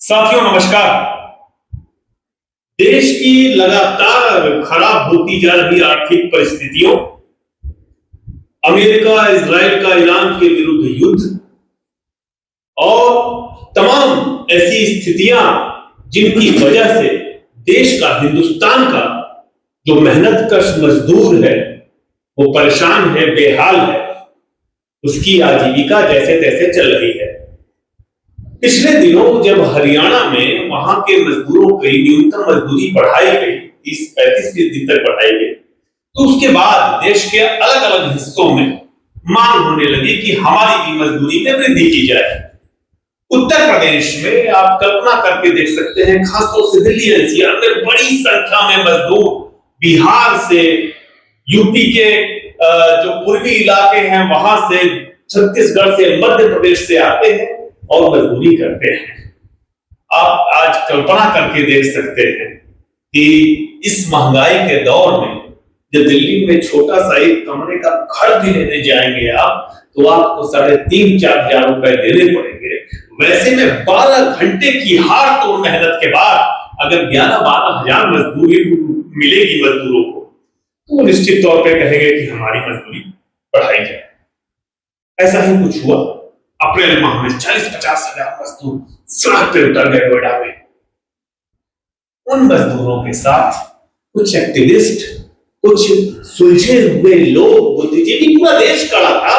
साथियों नमस्कार। देश की लगातार खराब होती जा रही आर्थिक परिस्थितियों, अमेरिका इजराइल का ईरान के विरुद्ध युद्ध और तमाम ऐसी स्थितियां जिनकी वजह से देश का, हिंदुस्तान का जो मेहनतकश मजदूर है वो परेशान है, बेहाल है, उसकी आजीविका जैसे तैसे चल रही है। पिछले दिनों जब हरियाणा में वहां के मजदूरों की न्यूनतम मजदूरी बढ़ाई गई, 30-35 दिन तक बढ़ाई गई, तो उसके बाद देश के अलग अलग हिस्सों में मांग होने लगी कि हमारी भी मजदूरी में वृद्धि की जाए। उत्तर प्रदेश में आप कल्पना करके देख सकते हैं, खासतौर से दिल्ली एनसीआर में बड़ी संख्या में मजदूर बिहार से, यूपी के जो पूर्वी इलाके हैं वहां से, छत्तीसगढ़ से, मध्य प्रदेश से आते हैं और मजदूरी करते हैं। आप आज कल्पना करके देख सकते हैं कि इस महंगाई के दौर में जब दिल्ली में छोटा सा एक कमरे का घर भी लेने जाएंगे आप, तो आपको 3,500-4 हजार रुपए देने पड़ेंगे। वैसे में 12 घंटे की हार तोड़ मेहनत के बाद अगर 11-12 हजार मजदूरी मिलेगी मजदूरों को, तो निश्चित तौर पर कहेंगे कि हमारी मजदूरी बढ़ाई जाए। ऐसा ही कुछ हुआ। अप्रैल माह में 40-50 हजार मजदूर सड़क पे उतर गए नोएडा में। उन मजदूरों के साथ कुछ एक्टिविस्ट, कुछ सुलझे हुए लोग, बुद्धिजीवी, पूरा देश खड़ा था,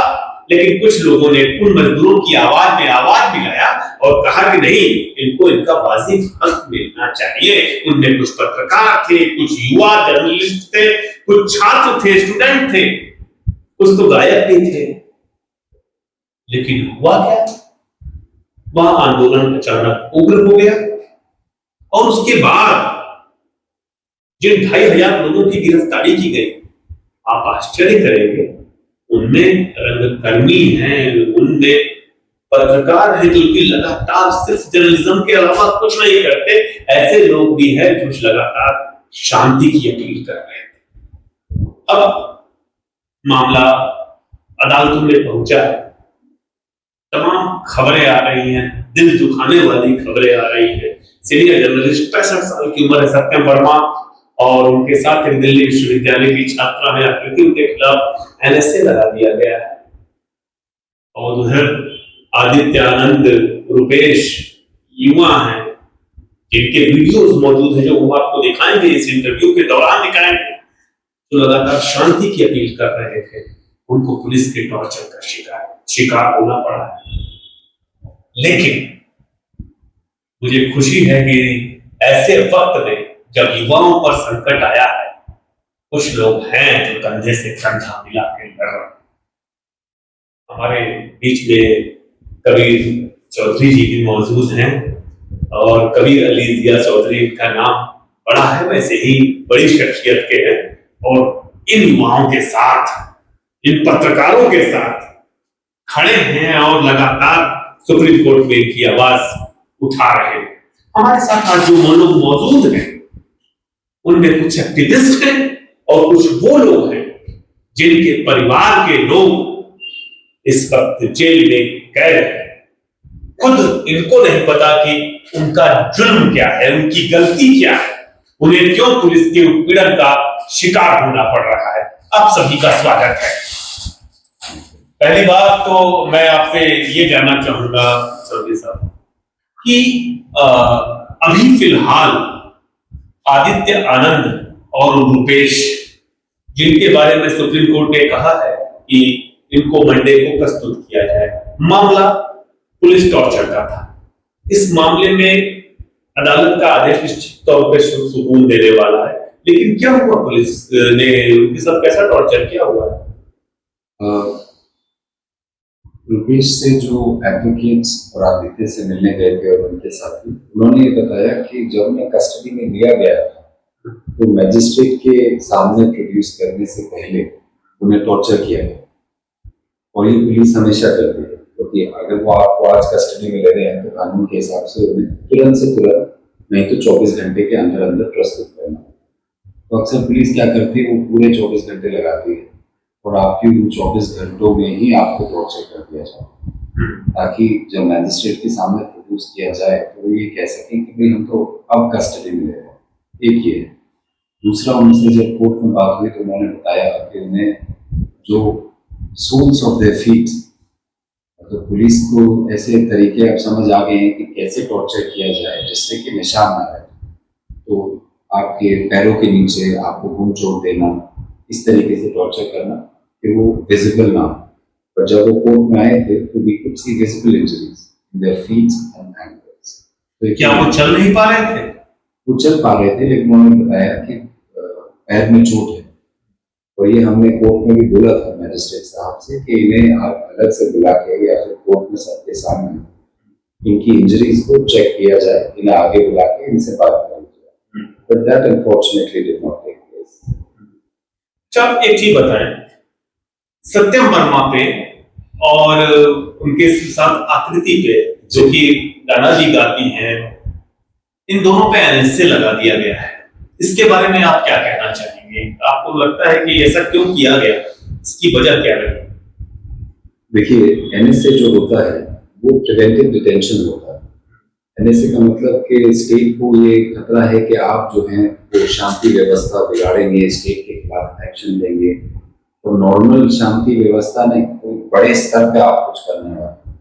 लेकिन कुछ लोगों ने उन मजदूरों की आवाज में आवाज मिलाया और कहा कि नहीं, इनको इनका वाजिब हक मिलना चाहिए। उनमें कुछ पत्रकार थे, कुछ युवा जर्नलिस्ट थे, कुछ छात्र थे, स्टूडेंट थे, कुछ तो गायक भी थे। लेकिन हुआ क्या? वह आंदोलन अचानक उग्र हो गया और उसके बाद जिन 2,500 लोगों की गिरफ्तारी की गई, आप आश्चर्य करेंगे, उनमें रंगकर्मी हैं, उनमें पत्रकार हैं जो कि लगातार सिर्फ जर्नलिज्म के अलावा कुछ नहीं करते। ऐसे लोग भी हैं जो लगातार शांति की अपील कर रहे थे। अब मामला अदालतों में पहुंचा है, तमाम खबरें आ रही हैं, दिल दुखाने वाली खबरें आ रही हैं। सीनियर जर्नलिस्ट 65 साल की उम्र है सत्यम वर्मा और उनके साथ एक दिल्ली विश्वविद्यालय की छात्रा है आकृति, उनके खिलाफ एनएसए लगा दिया गया है। और उधर आदित्य आनंद, रुपेश युवा हैं जिनके वीडियोस मौजूद हैं, जो हम आपको दिखाएंगे, इस इंटरव्यू के दौरान दिखाएंगे, जो लगातार शांति की अपील कर रहे थे, उनको पुलिस के टॉर्चर का शिकार होना पड़ा है। लेकिन मुझे खुशी है कि ऐसे वक्त में जब युवाओं पर संकट आया है, कुछ लोग हैं जो कंधे से कंधा मिला के लड़ रहे हैं। हमारे बीच में कबीर चौधरी जी भी मौजूद हैं और कबीर अली जिया चौधरी का नाम बड़ा है, वैसे ही बड़ी शख्सियत के हैं और इन युवाओं के साथ, इन पत्रकारों के साथ खड़े हैं और लगातार सुप्रीम कोर्ट में इनकी आवाज उठा रहे हैं। हमारे साथ आज जो लोग मौजूद हैं, उनमें कुछ एक्टिविस्ट हैं और कुछ वो लोग हैं जिनके परिवार के लोग इस वक्त जेल में कैद हैं। खुद इनको नहीं पता कि उनका जुर्म क्या है, उनकी गलती क्या है, उन्हें क्यों पुलिस के उत्पीड़न का शिकार होना पड़ रहा है। आप सभी का स्वागत है। पहली बात तो मैं आपसे ये जानना चाहूंगा चौधरी साहब कि अभी फिलहाल आदित्य आनंद और रुपेश, जिनके बारे में सुप्रीम कोर्ट ने कहा है कि इनको मंडे को प्रस्तुत किया जाए, मामला पुलिस टॉर्चर का था। इस मामले में अदालत का आदेश निश्चित तौर पर सुकून देने वाला है, लेकिन क्या हुआ? पुलिस ने उनके साथ कैसा टॉर्चर किया हुआ है? रुपेश से जो एडवोकेट्स और आदित्य से मिलने गए थे और उनके साथी, उन्होंने ये बताया कि जब उन्हें कस्टडी में लिया गया था तो मैजिस्ट्रेट के सामने प्रोड्यूस करने से पहले उन्हें टॉर्चर किया गया। और ये पुलिस हमेशा करती है, क्योंकि अगर वो आपको आज कस्टडी में ले रहे हैं तो कानून के हिसाब से उन्हें तुरंत से तुरंत, नहीं तो 24 घंटे के अंदर अंदर प्रस्तुत करना। तो अक्सर पुलिस क्या करती है, वो पूरे 24 घंटे लगाती है और आपकी उन 24 घंटों में ही आपको टॉर्चर कर दिया जाए, ताकि जब मैजिस्ट्रेट के सामने इंट्रोड्यूस किया जाए तो वो ये कह सकें कि भाई हम तो अब कस्टडी में ले रहे हैं। एक ये है। दूसरा, उनसे जब कोर्ट में बात हुई तो उन्होंने बताया कि उन्हें जो सोल्स ऑफ देयर फीट, तो पुलिस को ऐसे तरीके अब समझ आ गए हैं कि कैसे टॉर्चर किया जाए जिससे कि निशान ना रहे। तो आपके पैरों के नीचे आपको घूम चोट देना, इस तरीके से टॉर्चर करना कि वो विजिबल ना हो। पर जब वो कोर्ट में आए थे तो we could see visible injuries in their feet and ankles. तो क्या वो चल नहीं पा रहे थे? वो चल पा रहे थे, लेकिन उन्होंने बताया कि पैर में चोट है। और ये हमने कोर्ट में भी बोला था मैजिस्ट्रेट साहब से कि इन्हें आप अलग से बुला के या फिर कोर्ट में सबके सामने इनकी इंजरीज को चेक किया जाए, इन्हें आगे बुला के इनसे बात करी जाए। But that unfortunately did not take place. अच्छा, एक चीज बताएं, सत्यम वर्मा पे और उनके साथ आकृति पे जो कि गाना जी गाती हैं, इन दोनों पे एनएसए लगा दिया गया है। इसके बारे में आप क्या कहना चाहेंगे? आपको लगता है कि ऐसा क्यों किया गया? इसकी वजह क्या रही? देखिए, एनएसए जो होता है वो प्रिवेंटिव डिटेंशन होता है। एनएसए का मतलब कि स्टेट को ये खतरा है कि आप जो हैं वो शांति व्यवस्था बिगाड़ेंगे, स्टेट के खिलाफ एक्शन लेंगे। तो नॉर्मल शांति व्यवस्था नहीं, कोई बड़े स्तर पे आप कुछ करने वाले,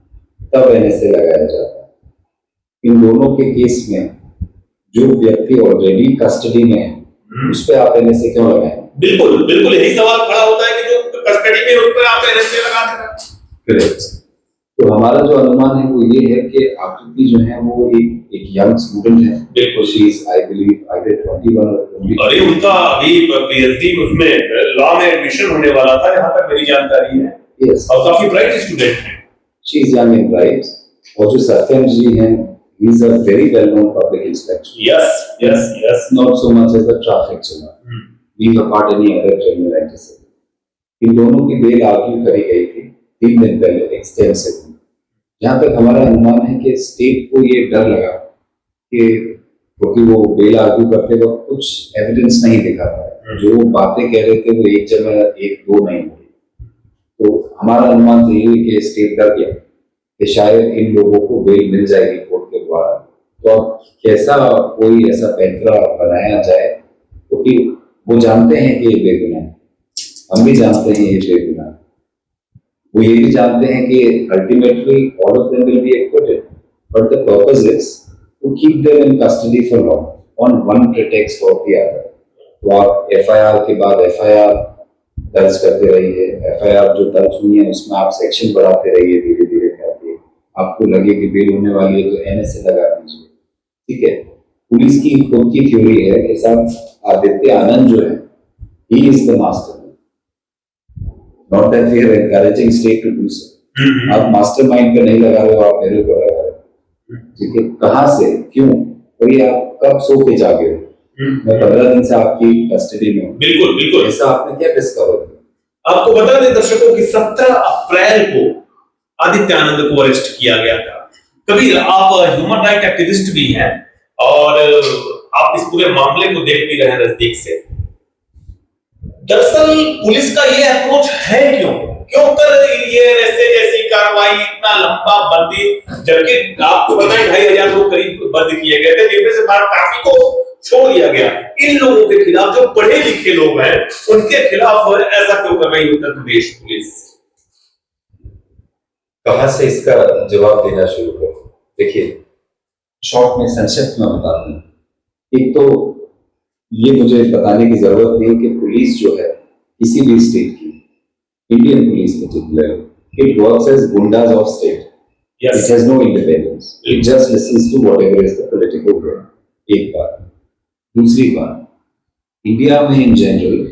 तब एनएसए लगाया जाता है। इन दोनों के केस में जो व्यक्ति ऑलरेडी कस्टडी में है उस पर आप एनएसए क्यों लगाएं? बिल्कुल बिल्कुल यही सवाल खड़ा होता है कि जो कस्टडी में उस पर आप एनएसए लगा देना। करेक्ट। तो हमारा जो अनुमान है वो ये है कि आकृति जो है वो एक यंग स्टूडेंट है। बिल्कुल। She is I believe either 21 और 22। अरे उनका अभी पीएचडी उसमें लॉ में एडमिशन होने वाला था, जहां तक मेरी जानकारी है। यस। और काफी ब्राइट स्टूडेंट है। She is young and bright. और जो सत्यम जी हैं, he is a very well known public inspector. Yes. Not so much as the traffic channel. Being apart any other criminal activity. इन दोनों की बेल आर्ग्यू करी गई थी 3 दिन पहले एक्सटेंसिवली। जहाँ तक हमारा अनुमान है कि स्टेट को ये डर लगा कि क्योंकि वो बेल आर्ग्यू करते वक्त कुछ एविडेंस नहीं दिखा पाया, जो बातें कह रहे थे वो एक जगह 1-2 नहीं हुई। तो हमारा अनुमान तो यही कि स्टेट डर गया कि शायद इन लोगों को बेल मिल जाएगी कोर्ट के द्वारा। तो अब कैसा कोई ऐसा पैंतरा बनाया जाए, क्योंकि वो जानते हैं कि ये बेगुनाह है, हम भी जानते हैं ये बेगुनाह है। वो ये भी जानते हैं कि ultimately all of them will be acquitted, but the purpose is to keep them in custody for long on one pretext or the other. तो आप एफआईआर के बाद एफआईआर दर्ज करते रहिए, एफआईआर जो दर्ज हुई है उसमें आप सेक्शन बढ़ाते रहिए धीरे धीरे करके। आपको लगे कि बेल होने वाली है तो एनएसए लगा दीजिए, ठीक है। पुलिस की खुद की थ्योरी है कि साहब आदित्य आनंद जो है he is the master, not that we are encouraging state to do so. आप मास्टरमाइंड पे नहीं लगा रहे हो, आप मेरे ऊपर लगा रहे हो, ठीक है। कहाँ से, क्यों, और ये आप कब सो के जागे हो? मैं 15 दिन से आपकी कस्टडी में हूँ। बिल्कुल। ऐसा आपने क्या डिस्कवर किया? आपको बता दें दर्शकों कि 17 अप्रैल को आदित्य आनंद को अरेस्ट किया गया था। कबीर, आप ह्यूमन राइट एक्टिविस्ट भी हैं और आप इस पूरे मामले को देख भी रहे हैं नजदीक से। दरअसल पुलिस का ये अप्रोच है क्यों कर रही है ऐसे जैसी कार्रवाई, इतना लंबा बंदी, जबकि आपको बताएं 2,500 लोग करीब बंद किए गए थे, जिनमें से काफी को छोड़ दिया गया। इन लोगों के खिलाफ, जो पढ़े लिखे लोग हैं, उनके खिलाफ ऐसा क्यों कर रही उत्तर प्रदेश पुलिस? कहां से इसका जवाब देना शुरू करें? देखिए, शॉर्ट में संक्षिप्त में बता दूं। एक तो ये मुझे बताने की जरूरत नहीं कि पुलिस जो है किसी भी स्टेट की, Indian police particular, it works as goondas of state. It has no independence. It just listens to whatever is the political will. एक बात। दूसरी बात, इंडिया में इन जनरल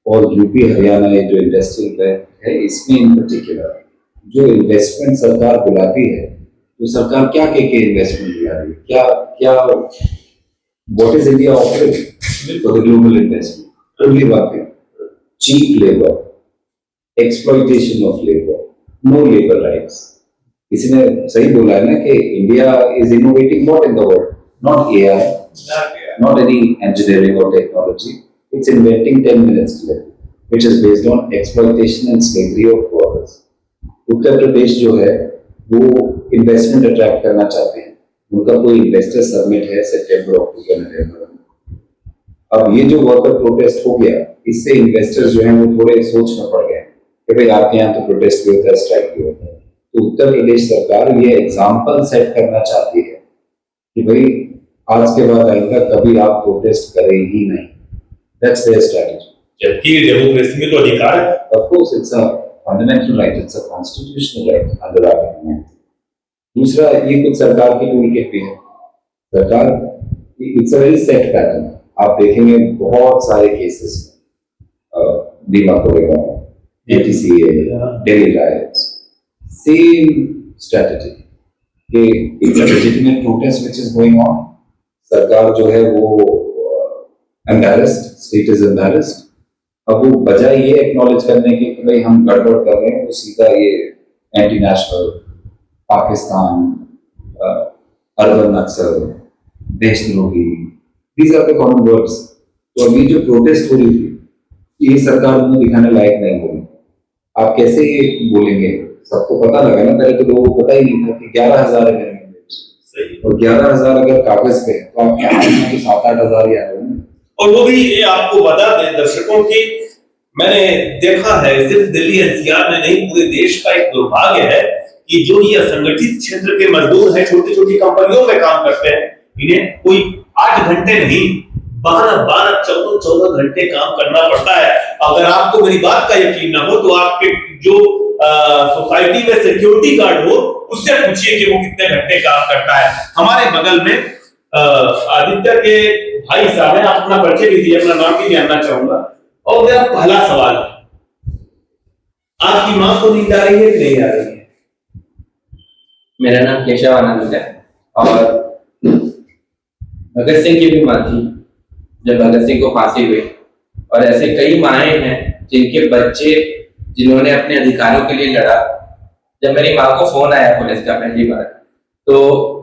और यूपी हरियाणा ये जो इंडस्ट्रियल बैंक है, इसमें इन पर्टिकुलर जो इन्वेस्टमेंट सरकार बुलाती है, तो सरकार क्या के इन्वेस्टमेंट बुला रही है, क्या what is India offering for the global investment? Only one thing, cheap labour, exploitation of labour, no labour rights. किसी ने सही बोला है ना कि India is innovating what in the world, not AI, not any engineering or technology. It's inventing 10 minutes delivery, which is based on exploitation and slavery of workers. Uttar Pradesh जो है वो इन्वेस्टमेंट अट्रैक्ट करना चाहते हैं, उनका कोई इन्वेस्टर समिट है सितंबर अक्टूबर नवंबर में। अब ये जो वर्कर प्रोटेस्ट हो गया, इससे इन्वेस्टर्स जो हैं वो थोड़े सोच में पड़ गए कि भाई आपके यहाँ तो प्रोटेस्ट भी होता है, स्ट्राइक भी होता है। तो उत्तर प्रदेश सरकार ये एग्जाम्पल सेट करना चाहती है कि भाई आज के बाद आइंदा कभी आप प्रोटेस्ट करें ही नहीं। That's their strategy. जबकि डेमोक्रेसी में तो अधिकार है। Of course it's a fundamental right, it's a constitutional right under article 9। दूसरा, ये कुछ सरकार की टूल किट भी है। सरकार, it's a very set pattern. आप देखेंगे बहुत सारे cases Bhima Koregaon, ATCA, Delhi riots, same strategy कि it's a legitimate protest which is going on. सरकार जो है वो एम्बैरेस्ड, स्टेट इज एम्बैरेस्ड। अब वो बजाय ये एक्नॉलेज करने के कि भाई हम गड़बड़ कर रहे हैं, वो सीधा ये एंटी नेशनल, पाकिस्तान, अर्बन नक्सल, देशद्रोही, these are the common words। तो अभी जो प्रोटेस्ट हो रही थी, ये सरकार मुंह दिखाने लायक नहीं होगी। आप कैसे ये बोलेंगे? सबको पता लगा ना, पहले तो लोगों को पता ही नहीं था कि 11,000 है मेरे में, और 11,000 अगर कागज पे है तो आपके हाथ में तो 7-8 हजार ही आ रहे हैं। और वो भी ये आपको बता दें दर्शकों की, मैंने देखा है सिर्फ दिल्ली NCR में नहीं, पूरे देश का एक दुर्भाग्य है कि जो ये असंगठित क्षेत्र के मजदूर हैं, छोटी छोटी कंपनियों में काम करते हैं, इन्हें कोई 8 घंटे नहीं 12, 14 घंटे काम करना पड़ता है। अगर आपको मेरी बात का यकीन ना हो तो आपके जो सोसाइटी में सिक्योरिटी गार्ड हो उससे पूछिए कि वो कितने घंटे काम करता है। हमारे बगल में आदित्य के भाई साहब हैं, आप अपना परिचय दीजिए, अपना नाम भी जानना चाहूंगा। और मेरा पहला सवाल, आपकी मां को नींद आ रही है कि नहीं आ रही है? मेरा नाम केशव आनंद है और भगत सिंह की भी मां थी जब भगत सिंह को फांसी हुई, और ऐसे कई माएं हैं जिनके बच्चे, जिन्होंने अपने अधिकारों के लिए लड़ा। जब मेरी माँ को फोन आया पुलिस का पहली बार, तो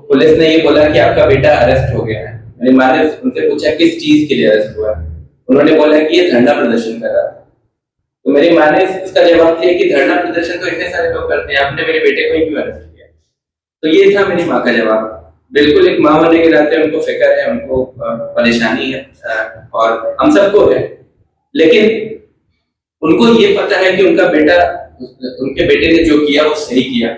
पुलिस ने ये बोला कि आपका बेटा अरेस्ट हो गया है। मेरी माँ ने उनसे पूछा किस चीज के लिए अरेस्ट हुआ है, उन्होंने बोला कि ये धरना प्रदर्शन कर रहा था। तो मेरी माँ ने इसका जवाब दिया कि धरना प्रदर्शन तो इतने सारे लोग करते हैं, आपने मेरे बेटे को ही क्यों अरेस्ट किया? तो ये था मेरी माँ का जवाब। बिल्कुल एक माँ होने के नाते उनको फिक्र है, उनको परेशानी है, और हम सबको है, लेकिन उनको ये पता है कि उनके बेटे ने जो किया वो सही किया,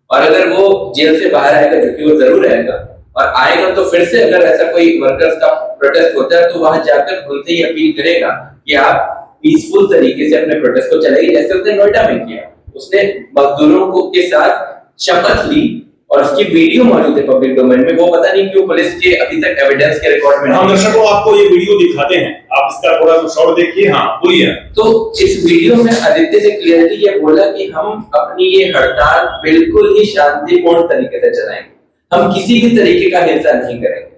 और अगर वो जेल से बाहर आएगा, जो कि वो जरूर आएगा, और आएगा तो फिर से अगर ऐसा कोई वर्कर्स का प्रोटेस्ट होता है तो वहां जाकर उनसे ही अपील करेगा कि आप पीसफुल तरीके से अपने प्रोटेस्ट को चलाइए, जैसे उसने नोएडा में किया। उसने मजदूरों को के साथ शपथ ली और उसकी वीडियो मौजूद है पब्लिक डोमेन में। वो पता नहीं क्यों पुलिस के अभी तक एविडेंस के रिकॉर्ड में। हम दर्शकों आपको ये वीडियो दिखाते हैं, आप इसका थोड़ा सा शॉर्ट देखिए। हाँ बोलिए। तो इस वीडियो में आदित्य ने क्लियरली ये बोला कि हम अपनी ये हड़ताल बिल्कुल ही शांतिपूर्ण तरीके से चलाएंगे, हम किसी भी तरीके का हिंसा नहीं करेंगे।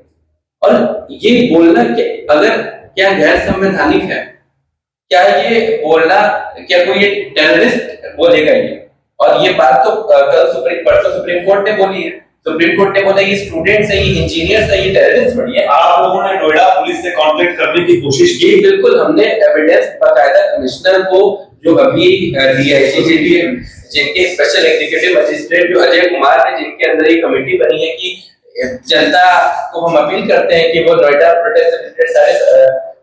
और ये बोलना कि अगर क्या गैर संवैधानिक है, क्या ये बोलना, क्या कोई ये टेररिस्ट बोलेगा ये? और ये बात तो परसों सुप्रीम कोर्ट ने बोली है। सुप्रीम कोर्ट ने बोला ये स्टूडेंट्स है, ये इंजीनियर्स है, ये टेररिस्ट थोड़ी है। आप लोगों ने नोएडा पुलिस से कांटेक्ट करने की कोशिश की? बिल्कुल, हमने एविडेंस बकायदा कमिश्नर को, जो अभी DIG जिनके स्पेशल एग्जीक्यूटिव मजिस्ट्रेट जो अजय कुमार है, जिनके अंदर ये कमेटी बनी है कि जनता को हम अपील करते हैं कि वो नोएडा प्रोटेस्ट से रिलेटेड सारे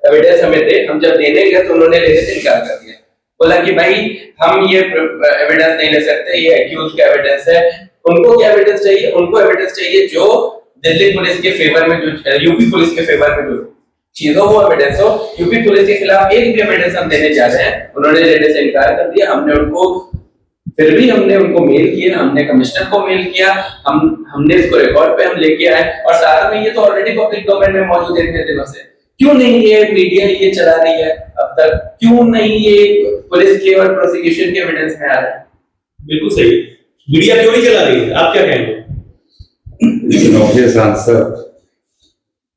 एविडेंस हमें दे। हम जब देने गए तो उन्होंने लेने से इनकार कर दिया, बोला कि भाई हम ये एविडेंस नहीं ले सकते, ये एक्यूज का एविडेंस है। उनको क्या एविडेंस चाहिए? उनको एविडेंस चाहिए जो दिल्ली पुलिस के फेवर में, जो यूपी पुलिस के फेवर में जो चीज हो वो एविडेंस हो। यूपी पुलिस के खिलाफ एक भी एविडेंस हम देने जा रहे हैं, उन्होंने लेने से इनकार कर दिया। फिर भी हमने उनको मेल किया, हमने कमिश्नर को मेल किया, हमने इसको रिकॉर्ड पे हम लेके आए, और साथ में ये तो ऑलरेडी पब्लिक डोमेन में मौजूद है इतने दिनों से। क्यों नहीं ये मीडिया ये चला रही है अब तक? क्यों नहीं ये पुलिस के और प्रोसिक्यूशन के एविडेंस में आ रहा है? बिल्कुल सही, मीडिया क्यों नहीं चला रही है? आप क्या कहेंगे? It's an obvious answer.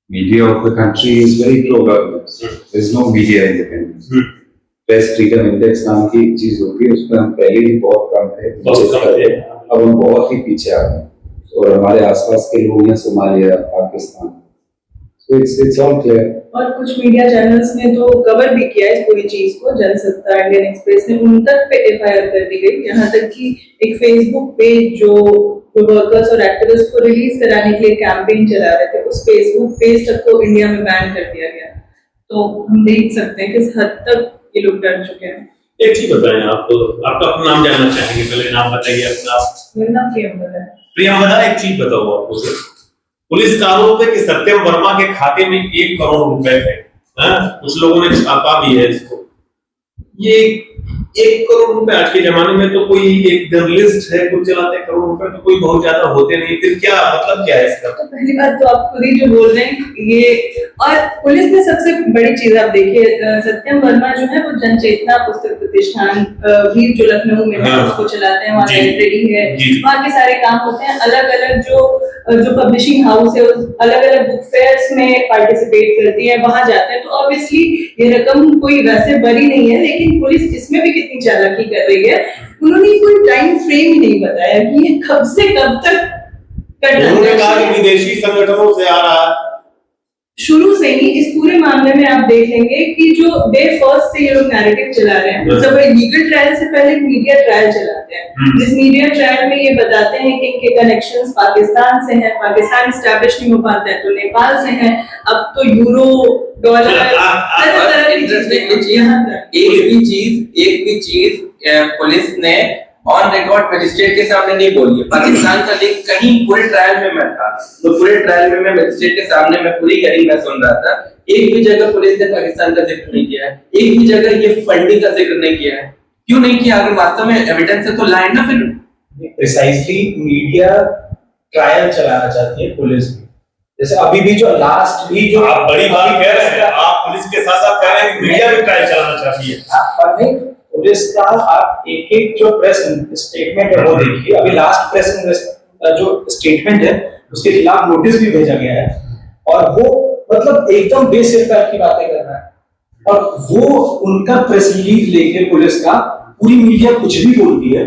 Media of the country is very pro-government. There is no media independence. Press freedom index नाम की एक चीज होती है, उसमें हम पहले ही बहुत कम थे, अब हम बहुत ही पीछे आ गए, और हमारे आसपास के लोग हैं, Somalia, Pakistan, so it's all clear। और कुछ मीडिया चैनल्स ने तो कवर भी किया इस पूरी चीज को, जनसत्ता, इंडियन एक्सप्रेस ने, उन तक पे FIR कर दी गई, यहाँ तक कि एक फेसबुक पेज जो जो वर्कर्स और एक्टिविस्ट को रिलीज कराने के लिए कैंपेन चला रहे थे, उस फेसबुक पेज तक को इंडिया में बैन कर दिया गया। तो हम देख सकते हैं किस हद तक ये लोग डर चुके हैं। एक चीज बताएं, आप आपका अपना नाम जानना चाहेंगे, पहले नाम बताइए अपना। मेरा नाम प्रियंवदा है। प्रियंवदा, एक चीज बताओ आपको, पुलिस का आरोप है कि सत्यम वर्मा के खाते में 1 करोड़ रुपए थे। कुछ लोगों ने छापा भी है इसको। ये 1 करोड़ रुपए आज के जमाने में तो कोई एक जर्नलिस्ट है, कुछ चलाते करोड़ रुपए तो कोई बहुत ज्यादा होते नहीं, फिर क्या मतलब क्या है इसका? तो पहली बात तो आप खुद ही जो बोल रहे हैं ये, और पुलिस ने सबसे बड़ी चीज आप देखिए, सत्यम वर्मा जो है वो जनचेतना पुस्तक प्रतिष्ठान भी जो लखनऊ में है उसको चलाते हैं, वहाँ लाइब्रेरी है, वहाँ के सारे काम होते हैं। अलग अलग जो पब्लिशिंग हाउस है अलग अलग बुक फेयर्स में पार्टिसिपेट करती है, वहां जाते हैं। तो ऑब्वियसली ये रकम कोई वैसे बड़ी नहीं है, लेकिन पुलिस इसमें भी कितनी चालाकी कर रही है, उन्होंने कोई टाइम फ्रेम ही नहीं बताया कि ये कब से कब तक करना। उन्होंने कहा कि विदेशी संगठनों से आ रहा है। शुरू से ही इस पूरे मामले में आप देख लेंगे कि जो डे फर्स्ट से ये लोग नैरेटिव चला रहे हैं, मतलब लीगल ट्रायल से पहले मीडिया ट्रायल चलाते हैं, जिस मीडिया ट्रायल में ये बताते हैं कि इनके कनेक्शंस पाकिस्तान से हैं, पाकिस्तान एस्टैब्लिश नहीं हो पाता है तो नेपाल से हैं, अब तो यूरो डॉलर एक भी चीज पुलिस ने ऑन रिकॉर्ड मजिस्ट्रेट के सामने नहीं बोली है। पाकिस्तान का लिंक कहीं पूरे ट्रायल में मैं था, तो पूरे ट्रायल में मैं मजिस्ट्रेट के सामने मैं पूरी हेयरिंग में सुन रहा था, एक भी जगह पुलिस ने पाकिस्तान का जिक्र नहीं किया है, एक भी जगह ये फंडिंग का जिक्र नहीं किया है। क्यों नहीं किया? अगर वास्तव में एविडेंस है तो लाए ना। फिर प्रिसाइजली मीडिया ट्रायल चलाना चाहती है पुलिस भी, जैसे अभी भी जो लास्ट भी जो आप बड़ी बात कह रहे हैं, आप पुलिस के साथ साथ कह रहे हैं कि मीडिया भी ट्रायल चलाना चाहती है। पर नहीं, पुलिस का आप एक एक जो प्रेस स्टेटमेंट है वो देखिए। अभी लास्ट प्रेस जो स्टेटमेंट है उसके खिलाफ नोटिस भी भेजा गया है, और वो मतलब एकदम बेसिरकार की बातें कर रहा है, और वो उनका प्रेस रिलीज लेके पुलिस का पूरी मीडिया कुछ भी बोलती है,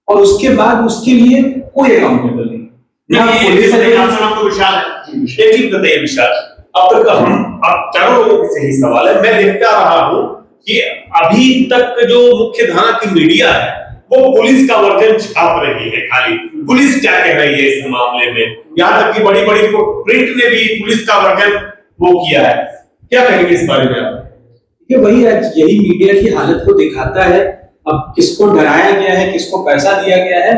और उसके बाद उसके लिए कोई अकाउंटेबल नहीं। पुलिस आपको विशाल है, एक चीज बताइए विशाल, अब तक हम आप चारों लोगों से ही सवाल है, मैं देखता रहा हूं कि अभी तक जो मुख्य धारा की मीडिया है वो पुलिस का वर्जन छाप रही है। खाली पुलिस क्या कह रही है इस मामले में, यहाँ तक कि बड़ी बड़ी प्रिंट ने भी पुलिस का वर्जन वो किया है। क्या कहेंगे इस बारे में आप? कि वही यही मीडिया की हालत को दिखाता है। अब किसको डराया गया है, किसको पैसा दिया गया है,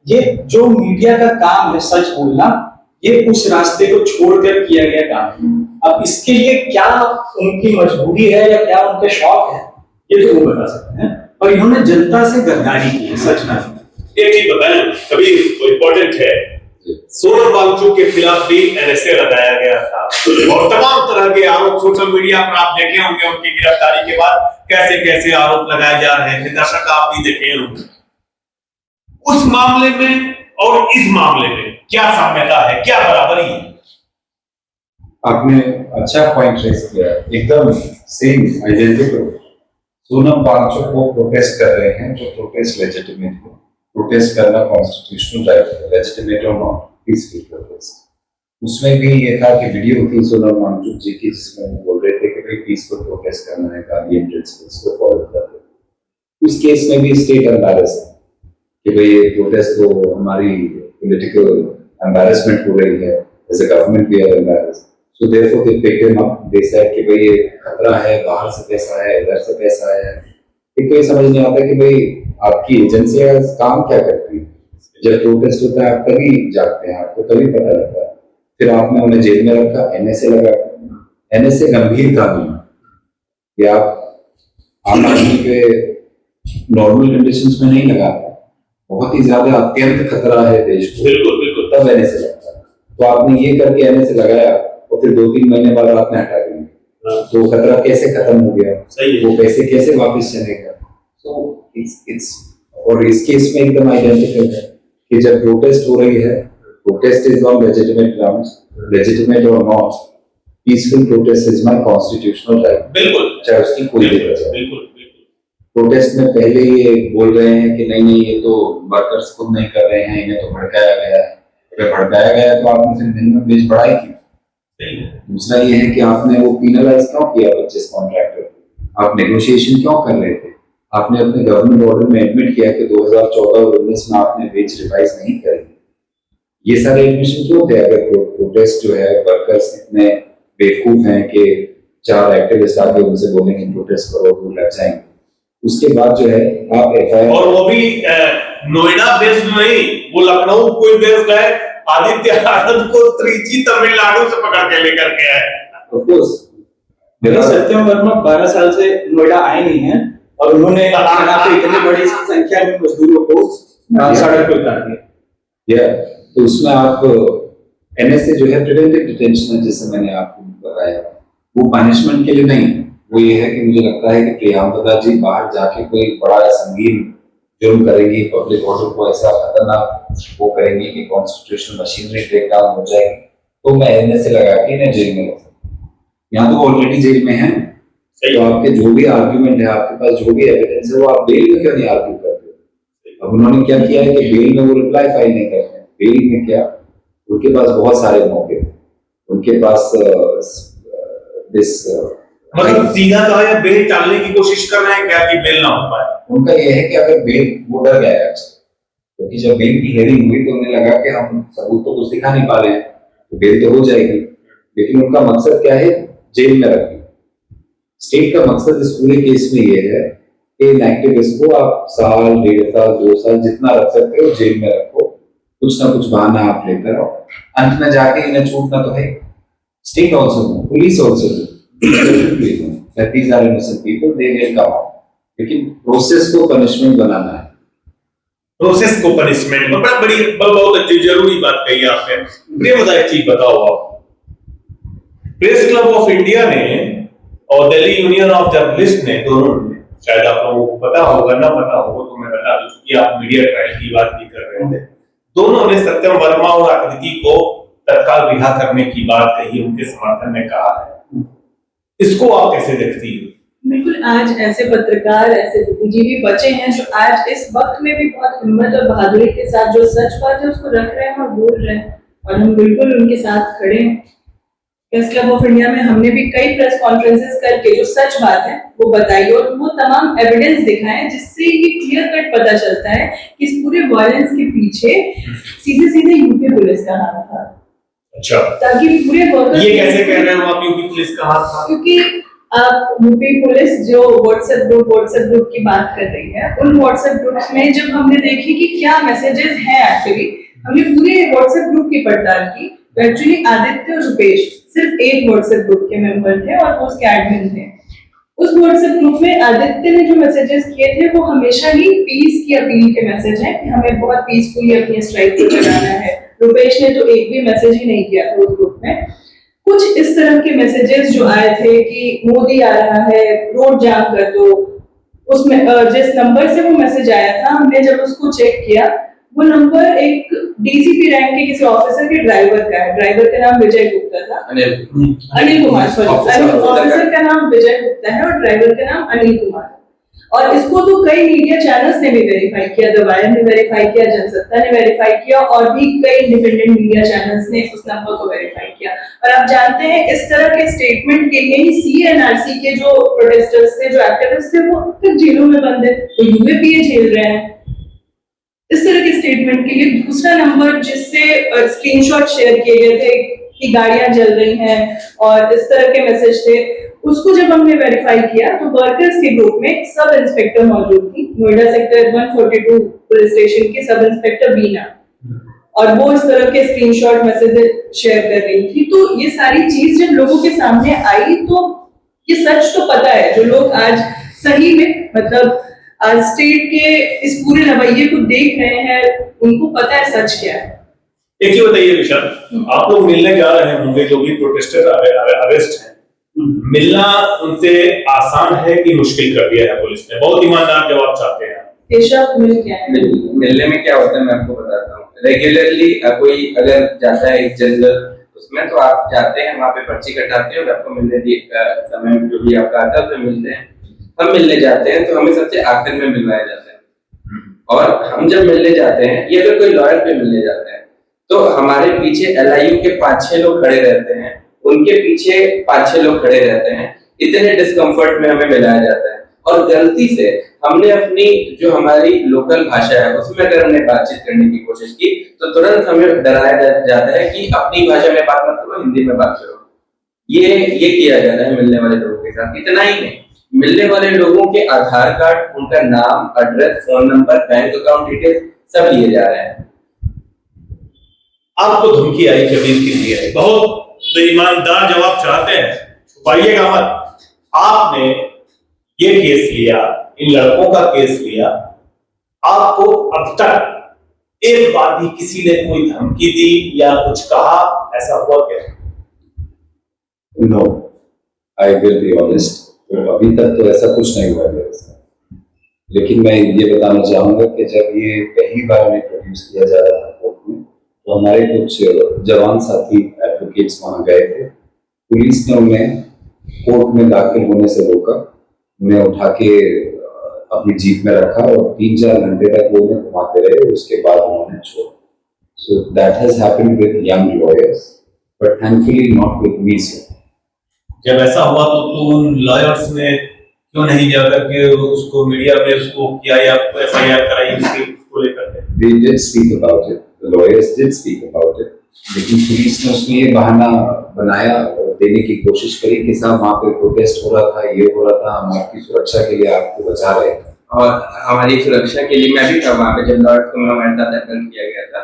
ये जो मीडिया का काम है सच बोलना, ये उस रास्ते को छोड़कर किया गया काम है। अब इसके लिए क्या उनकी मजबूरी है या क्या उनके शौक है, ये तो वो बता सकते हैं, और इन्होंने जनता से गद्दारी की है, सच में। एक चीज बताएं, कभी इम्पोर्टेंट है, सोनम वांगचुक के खिलाफ भी एनएसए लगाया गया था, और तमाम तरह के आरोप सोशल मीडिया पर आप देखे होंगे, उनकी गिरफ्तारी के बाद कैसे कैसे आरोप लगाए जा रहे हैं, दर्शक आप भी देखे होंगे। उस मामले में और इस मामले में क्या साम्यता है, क्या बराबरी है? आपने अच्छा पॉइंट रेज किया, एकदम सेम आइडेंटिकल। सोनम वांगचुक वो प्रोटेस्ट कर रहे हैं जो प्रोटेस्ट लेजिटिमेट है, प्रोटेस्ट करना कॉन्स्टिट्यूशनल राइट है, लेजिटिमेट और नॉट, पीसफुल प्रोटेस्ट। उसमें भी ये था कि वीडियो थी सोनम वांगचुक जी की जिसमें वो बोल रहे थे कि भाई पीसफुल प्रोटेस्ट करना है, गांधीयन प्रिंसिपल्स को फॉलो करते हैं। उस केस में भी स्टेट एम्बैरेस है कि भाई ये प्रोटेस्ट तो हमारी पॉलिटिकल एम्बैरेसमेंट हो रही है, as a government we are embarrassed, so therefore they picked him up, they said कि भाई ये खतरा है, बाहर से पैसा है, इधर से पैसा है। एक तो ये समझ नहीं आता कि भाई आपकी एजेंसियां काम क्या करती है। जब प्रोटेस्ट होता है आप तभी जागते हैं, आपको तभी पता लगता है। फिर आपने उन्हें जेल में रखा, एनएसए लगा। एनएसए गंभीर कानून है कि आप आम आदमी पे नॉर्मल कंडीशंस में नहीं लगाते, बहुत ही ज्यादा अत्यंत खतरा है देश को, बिल्कुल बिल्कुल, तब एनएसए लगता है। तो आपने ये करके एनएसए लगाया और फिर 2-3 महीने बाद आपने हटा दिया, तो खतरा कैसे खत्म हो गया, वो पैसे कैसे वापस चलेगा? तो इट्स और इस केस में एकदम आइडेंटिकल है कि जब प्रोटेस्ट हो रही है, protest is on legitimate grounds, legitimate और not, peaceful protest is my constitutional right, बिल्कुल, चाहे उसकी कोई भी वजह। बिल्कुल। प्रोटेस्ट में पहले ये बोल रहे हैं कि नहीं ये तो वर्कर्स खुद नहीं कर रहे हैं, इन्हें तो भड़काया गया है। अगर भड़काया गया तो आपने फिर मिनिमम वेज बढ़ाई क्यों? दूसरा ये है कि आपने वो पीनलाइज क्यों किया 25 कॉन्ट्रैक्टर? आप नेगोशिएशन क्यों कर रहे थे? आपने अपने गवर्नमेंट ऑर्डर में एडमिट किया कि 2014 और 19 में आपने वेज रिवाइज नहीं करी, ये सारे एडमिशन क्यों थे? अगर प्रोटेस्ट जो है, वर्कर्स इतने बेवकूफ हैं कि 4 एक्टिविस्ट आके उनसे बोलेंगे प्रोटेस्ट करो, वो लग जाएंगे। उसके बाद जो है आप FIR, और वो भी नोएडा बेस्ड नहीं, वो लखनऊ कोई बेस्ड है, आदित्य आनंद को त्रिची तमिलनाडु से पकड़ के लेकर के आए। ऑफ कोर्स सत्यम वर्मा 12 साल से नोएडा आए नहीं हैं और उन्होंने यहाँ पे इतनी बड़ी संख्या में मजदूरों को सड़क पे उतार दिया। तो उसमें आप NSA जो है प्रिवेंटिव डिटेंशन है, जैसे मैंने आपको बताया, वो पनिशमेंट के लिए नहीं, वो ये है कि मुझे लगता है कि प्रियंका जी बाहर जाके कोई बड़ा संगीन जुर्म करेंगी, पब्लिक ऑर्डर को ऐसा खतरनाक वो करेंगी कि कॉन्स्टिट्यूशनल मशीनरी ब्रेक डाउन हो जाएगी, तो मैं NSA लगा के इन्हें जेल में रख सकता हूँ। यहाँ तो ऑलरेडी जेल में है, तो आपके जो भी आर्ग्यूमेंट है, आपके पास जो भी एविडेंस है, वो आप बेल में क्यों नहीं आर्ग्यू करते? अब उन्होंने क्या किया है कि बेल में वो रिप्लाई फाइल नहीं करते। बेल में क्या, उनके पास बहुत सारे मौके थे, उनके पास मतलब सीधा कहा या बेल टालने की कोशिश कर रहे हैं क्या कि बेल ना हो पाए? उनका यह है कि अगर बेल, वो डर गया है क्योंकि जब बेल की हियरिंग हुई तो उन्हें लगा कि हम सबूत तो कुछ दिखा नहीं पा रहे हैं, तो बेल तो हो जाएगी, लेकिन उनका मकसद क्या है? जेल में रखना। स्टेट का मकसद इस पूरे केस में ये है कि इन एक्टिविस्ट को आप साल, 1.5 साल, 2 साल जितना रख सकते हो जेल में रखो, कुछ ना कुछ बहाना आप लेकर आओ, अंत में जाके इन्हें छूटना तो है। State also, police also, these are innocent people, they will come out, लेकिन प्रोसेस को पनिशमेंट बनाना है। प्रोसेस को पनिशमेंट में बहुत अच्छी जरूरी बात कही आपने। प्रियंका एक चीज बताओ आप, प्रेस क्लब ऑफ इंडिया ने और दिल्ली यूनियन ऑफ जर्नलिस्ट ने, दोनों ने, शायद आप लोगों को पता होगा, ना पता होगा तो मैं बता दूं कि आप मीडिया ट्रायल की बात भी कर रहे थे, दोनों ने सत्यम वर्मा और आकृति को तत्काल रिहा करने की बात कही, उनके समर्थन में कहा है। इसको आप कैसे देखती हैं? बिल्कुल, आज ऐसे पत्रकार, ऐसे बुद्धिजीवी बचे हैं जो आज इस वक्त में भी बहुत हिम्मत और बहादुरी के साथ जो सच बात है उसको रख रहे हैं और बोल रहे हैं, और हम बिल्कुल उनके साथ खड़े हैं। प्रेस क्लब ऑफ इंडिया में हमने भी कई प्रेस कॉन्फ्रेंसेस करके जो सच बात है वो बताई और वो तमाम एविडेंस दिखाए, जिससे ये क्लियर कट पता चलता है कि इस पूरे वायलेंस के पीछे सीधे सीधे यूपी पुलिस का हाथ था। अच्छा, ताकि पूरे वर्कर्स, ये कैसे कह रहे हो आप यूपी पुलिस का हाथ था? क्योंकि आप यूपी पुलिस जो व्हाट्सएप ग्रुप की बात कर रही है, उन व्हाट्सएप ग्रुप्स में जब हमने देखी कि क्या मैसेजेस हैं, एक्चुअली हमने पूरे व्हाट्सएप ग्रुप की पड़ताल की, तो एक्चुअली आदित्य और रुपेश सिर्फ एक व्हाट्सएप ग्रुप के मेंबर थे और वो उसके एडमिन थे। उस व्हाट्सएप ग्रुप में आदित्य ने जो मैसेजेस किए थे वो हमेशा ही पीस की अपील के मैसेज हैं कि हमें बहुत पीसफुली अपनी स्ट्राइक को चलाना है। रुपेश ने तो एक भी मैसेज ही नहीं किया था उस ग्रुप में। कुछ इस तरह के मैसेजेस जो आए थे कि मोदी आ रहा है, रोड जाम कर दो, उसमें जिस नंबर से वो मैसेज आया था, हमने जब उसको चेक किया, वो नंबर एक डीसीपी रैंक के किसी ऑफिसर के ड्राइवर का है। ड्राइवर का नाम विजय गुप्ता था, अनिल कुमार, सॉरी, ऑफिसर का नाम विजय गुप्ता है और ड्राइवर का नाम अनिल कुमार। और इसको तो कई मीडिया चैनल्स ने भी वेरीफाई किया, द वायर ने वेरीफाई किया, जनसत्ता ने वेरीफाई किया और भी कई इंडिपेंडेंट मीडिया चैनल्स ने उस नंबर को वेरीफाई किया। और आप जानते हैं इस तरह के स्टेटमेंट के लिए ही CNRC के जो प्रोटेस्टर्स थे, जो एक्टिविस्ट थे, वो अब तक जेलों में बंद है, वो UAPA झेल रहे हैं इस तरह के स्टेटमेंट के लिए। दूसरा नंबर जिससे स्क्रीनशॉट शेयर किए गए थे कि गाड़ियां जल रही हैं और इस तरह के मैसेज थे, उसको जब हमने वेरीफाई किया तो वर्कर्स के ग्रुप में सब इंस्पेक्टर मौजूद थी, नोएडा सेक्टर 142 पुलिस स्टेशन की सब इंस्पेक्टर बीना, और वो इस तरह के स्क्रीनशॉट मैसेज शेयर कर रही थी। तो ये सारी चीज जब लोगों के सामने आई तो ये सच तो पता है, जो लोग आज सही में मतलब आज स्टेट के इस पूरे रवैये को देख रहे हैं, उनको पता है सच क्या है। एक ही बताइए विशाल, आप लोग मिलने जा रहे होंगे जो भी प्रोटेस्टर अरेस्ट हैं, मिलना उनसे आसान है कि मुश्किल कर दिया है पुलिस ने? बहुत ईमानदार जवाब चाहते हैं। केशव, मिल क्या है? मिलने में क्या होता है मैं आपको बताता हूँ। रेगुलरली कोई अगर जाता है एक जनरल उसमें, तो आप जाते हैं वहाँ पे पर्ची कटाते हैं और आपको मिलने की समय जो भी आपका आता है तो मिलते हैं। हम मिलने जाते हैं तो हमें सबसे आखिर में मिलवाया जाता है, और हम जब मिलने जाते हैं या फिर कोई लॉयर पे मिलने जाते हैं तो हमारे पीछे LIU के 5-6 लोग खड़े रहते हैं, उनके पीछे 5-6 लोग खड़े रहते हैं। इतने डिस्कम्फर्ट में हमें मिलाया जाता है। और गलती से हमने अपनी जो हमारी लोकल भाषा है उसमें अगर हमने बातचीत करने की कोशिश की तो तुरंत हमें डराया जाता है कि अपनी भाषा में बात मत करो, हिंदी में बात करो। ये किया जाता है मिलने वाले लोगों के साथ। इतना ही नहीं, मिलने वाले लोगों के आधार कार्ड, उनका नाम, address, phone number, bank account detail सब लिए जा रहे हैं। आपको धमकी आई, जमीन की दी आई, बहुत ईमानदार जवाब चाहते हैं, छुपाइएगा मत। आपने ये केस लिया, इन लड़कों का केस लिया, आपको अब तक एक बार भी किसी ने कोई धमकी दी या कुछ कहा, ऐसा हुआ क्या? No, I will be honest, अभी तक तो ऐसा कुछ नहीं हुआ मेरे साथ। लेकिन मैं ये बताना चाहूंगा कि जब ये पहली बार हमें प्रोड्यूस किया जा रहा था कोर्ट में, तो हमारे कुछ जवान साथी एडवोकेट्स वहां गए थे। पुलिस ने उन्हें कोर्ट में दाखिल होने से रोका, उन्हें उठा के अपनी जीप में रखा और 3-4 घंटे तक वो उन्हें घुमाते रहे, उसके बाद उन्होंने छोड़ा। So that has happened with young lawyers, but thankfully not with me. जब ऐसा हुआ तो उन लॉयर्स ने क्यों नहीं जाकर के उसको मीडिया में उसको किया या एफआईआर कराई उसको लेकर के? They did speak about it, the lawyers did speak about it, लेकिन पुलिस ने उसमें ये बहाना बनाया और देने की कोशिश करी कि साहब वहाँ पे प्रोटेस्ट हो रहा था, ये हो रहा था, हम आपकी सुरक्षा के लिए आपको बचा रहे थे। और हमारी सुरक्षा के लिए मैं भी था वहाँ पे, जब लॉर्ड को हमारे साथ अटेंड किया गया था,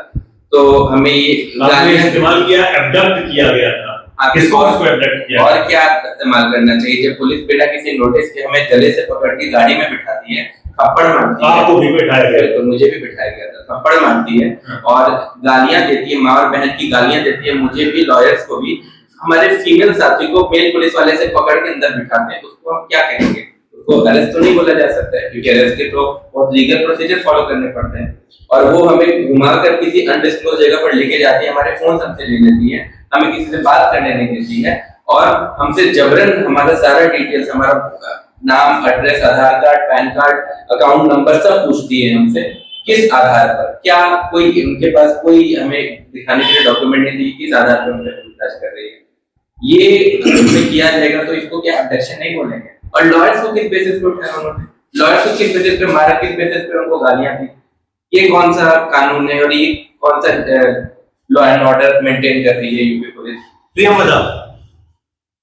तो हमें ये गालियां इस्तेमाल किया, एब्डक्ट किया गया था। किसको एब्डक्ट किया? और क्या इस्तेमाल करना चाहिए जब पुलिस बिना किसी नोटिस के हमें गले से पकड़ के गाड़ी में बिठाती है, थप्पड़ मारती है। आपको भी बिठाया गया? बिल्कुल, मुझे भी बिठाया गया था। थप्पड़ मारती है और गालियां देती है, माँ और बहन की गालियां देती है, मुझे भी, लॉयर्स को भी। हमारे फीमेल साथी को मेल पुलिस वाले से पकड़ के अंदर बिठाते हैं, उसको हम क्या कहेंगे? उसको अरेस्ट तो नहीं बोला जा सकता है, क्योंकि अरेस्ट के तो बहुत लीगल प्रोसीजर फॉलो करने पड़ते हैं। और वो हमें घुमा कर किसी अनडिस्क्लोज जगह पर लेके जाती है, हमारे फोन हमसे ले लेती है, हमें किसी से बात करने नहीं देती है और हमसे जबरन हमारा सारा डिटेल्स, हमारा नाम, address, Aadhaar card, PAN card, account number सब पूछती है हमसे। किस आधार पर? क्या कोई उनके पास कोई हमें दिखाने के लिए डॉक्यूमेंट नहीं दी, किस आधार पर हमसे पूछताछ कर रही है? ये किया जाएगा तो इसको क्या अब्डक्शन नहीं बोलेंगे? और लॉयर्स को किस बेसिस पे उठाया उन्होंने? लॉयर्स को किस बेसिस पे मारा, किस बेसिस पे उनको गालियां दी? ये कौन सा कानून है और ये कौन सा लॉ एंड ऑर्डर मेंटेन कर रही है यूपी पुलिस? प्रियम मैडम,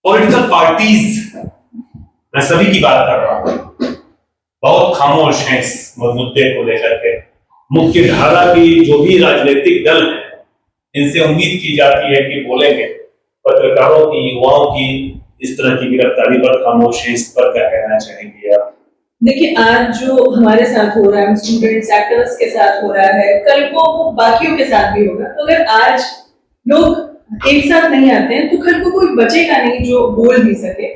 पॉलिटिकल पार्टीज, मैं सभी की बात कर रहा हूं, बहुत खामोश हैं इस मुद्दे को लेकर के। मुख्य धारा की जो भी राजनीतिक दल है, इनसे उम्मीद की जाती है कि बोलेंगे। पत्रकारों की, युवाओं की इस तरह की गिरफ्तारी पर खामोश है, इस पर क्या कहना चाहेंगे आप? देखिए, आज जो हमारे साथ हो रहा है, स्टूडेंट्स, एक्टिविस्ट के साथ हो रहा है, कल को वो बाकियों के साथ भी होगा। तो अगर आज लोग एक साथ नहीं आते हैं तो कल को कोई बचेगा नहीं जो बोल भी सके।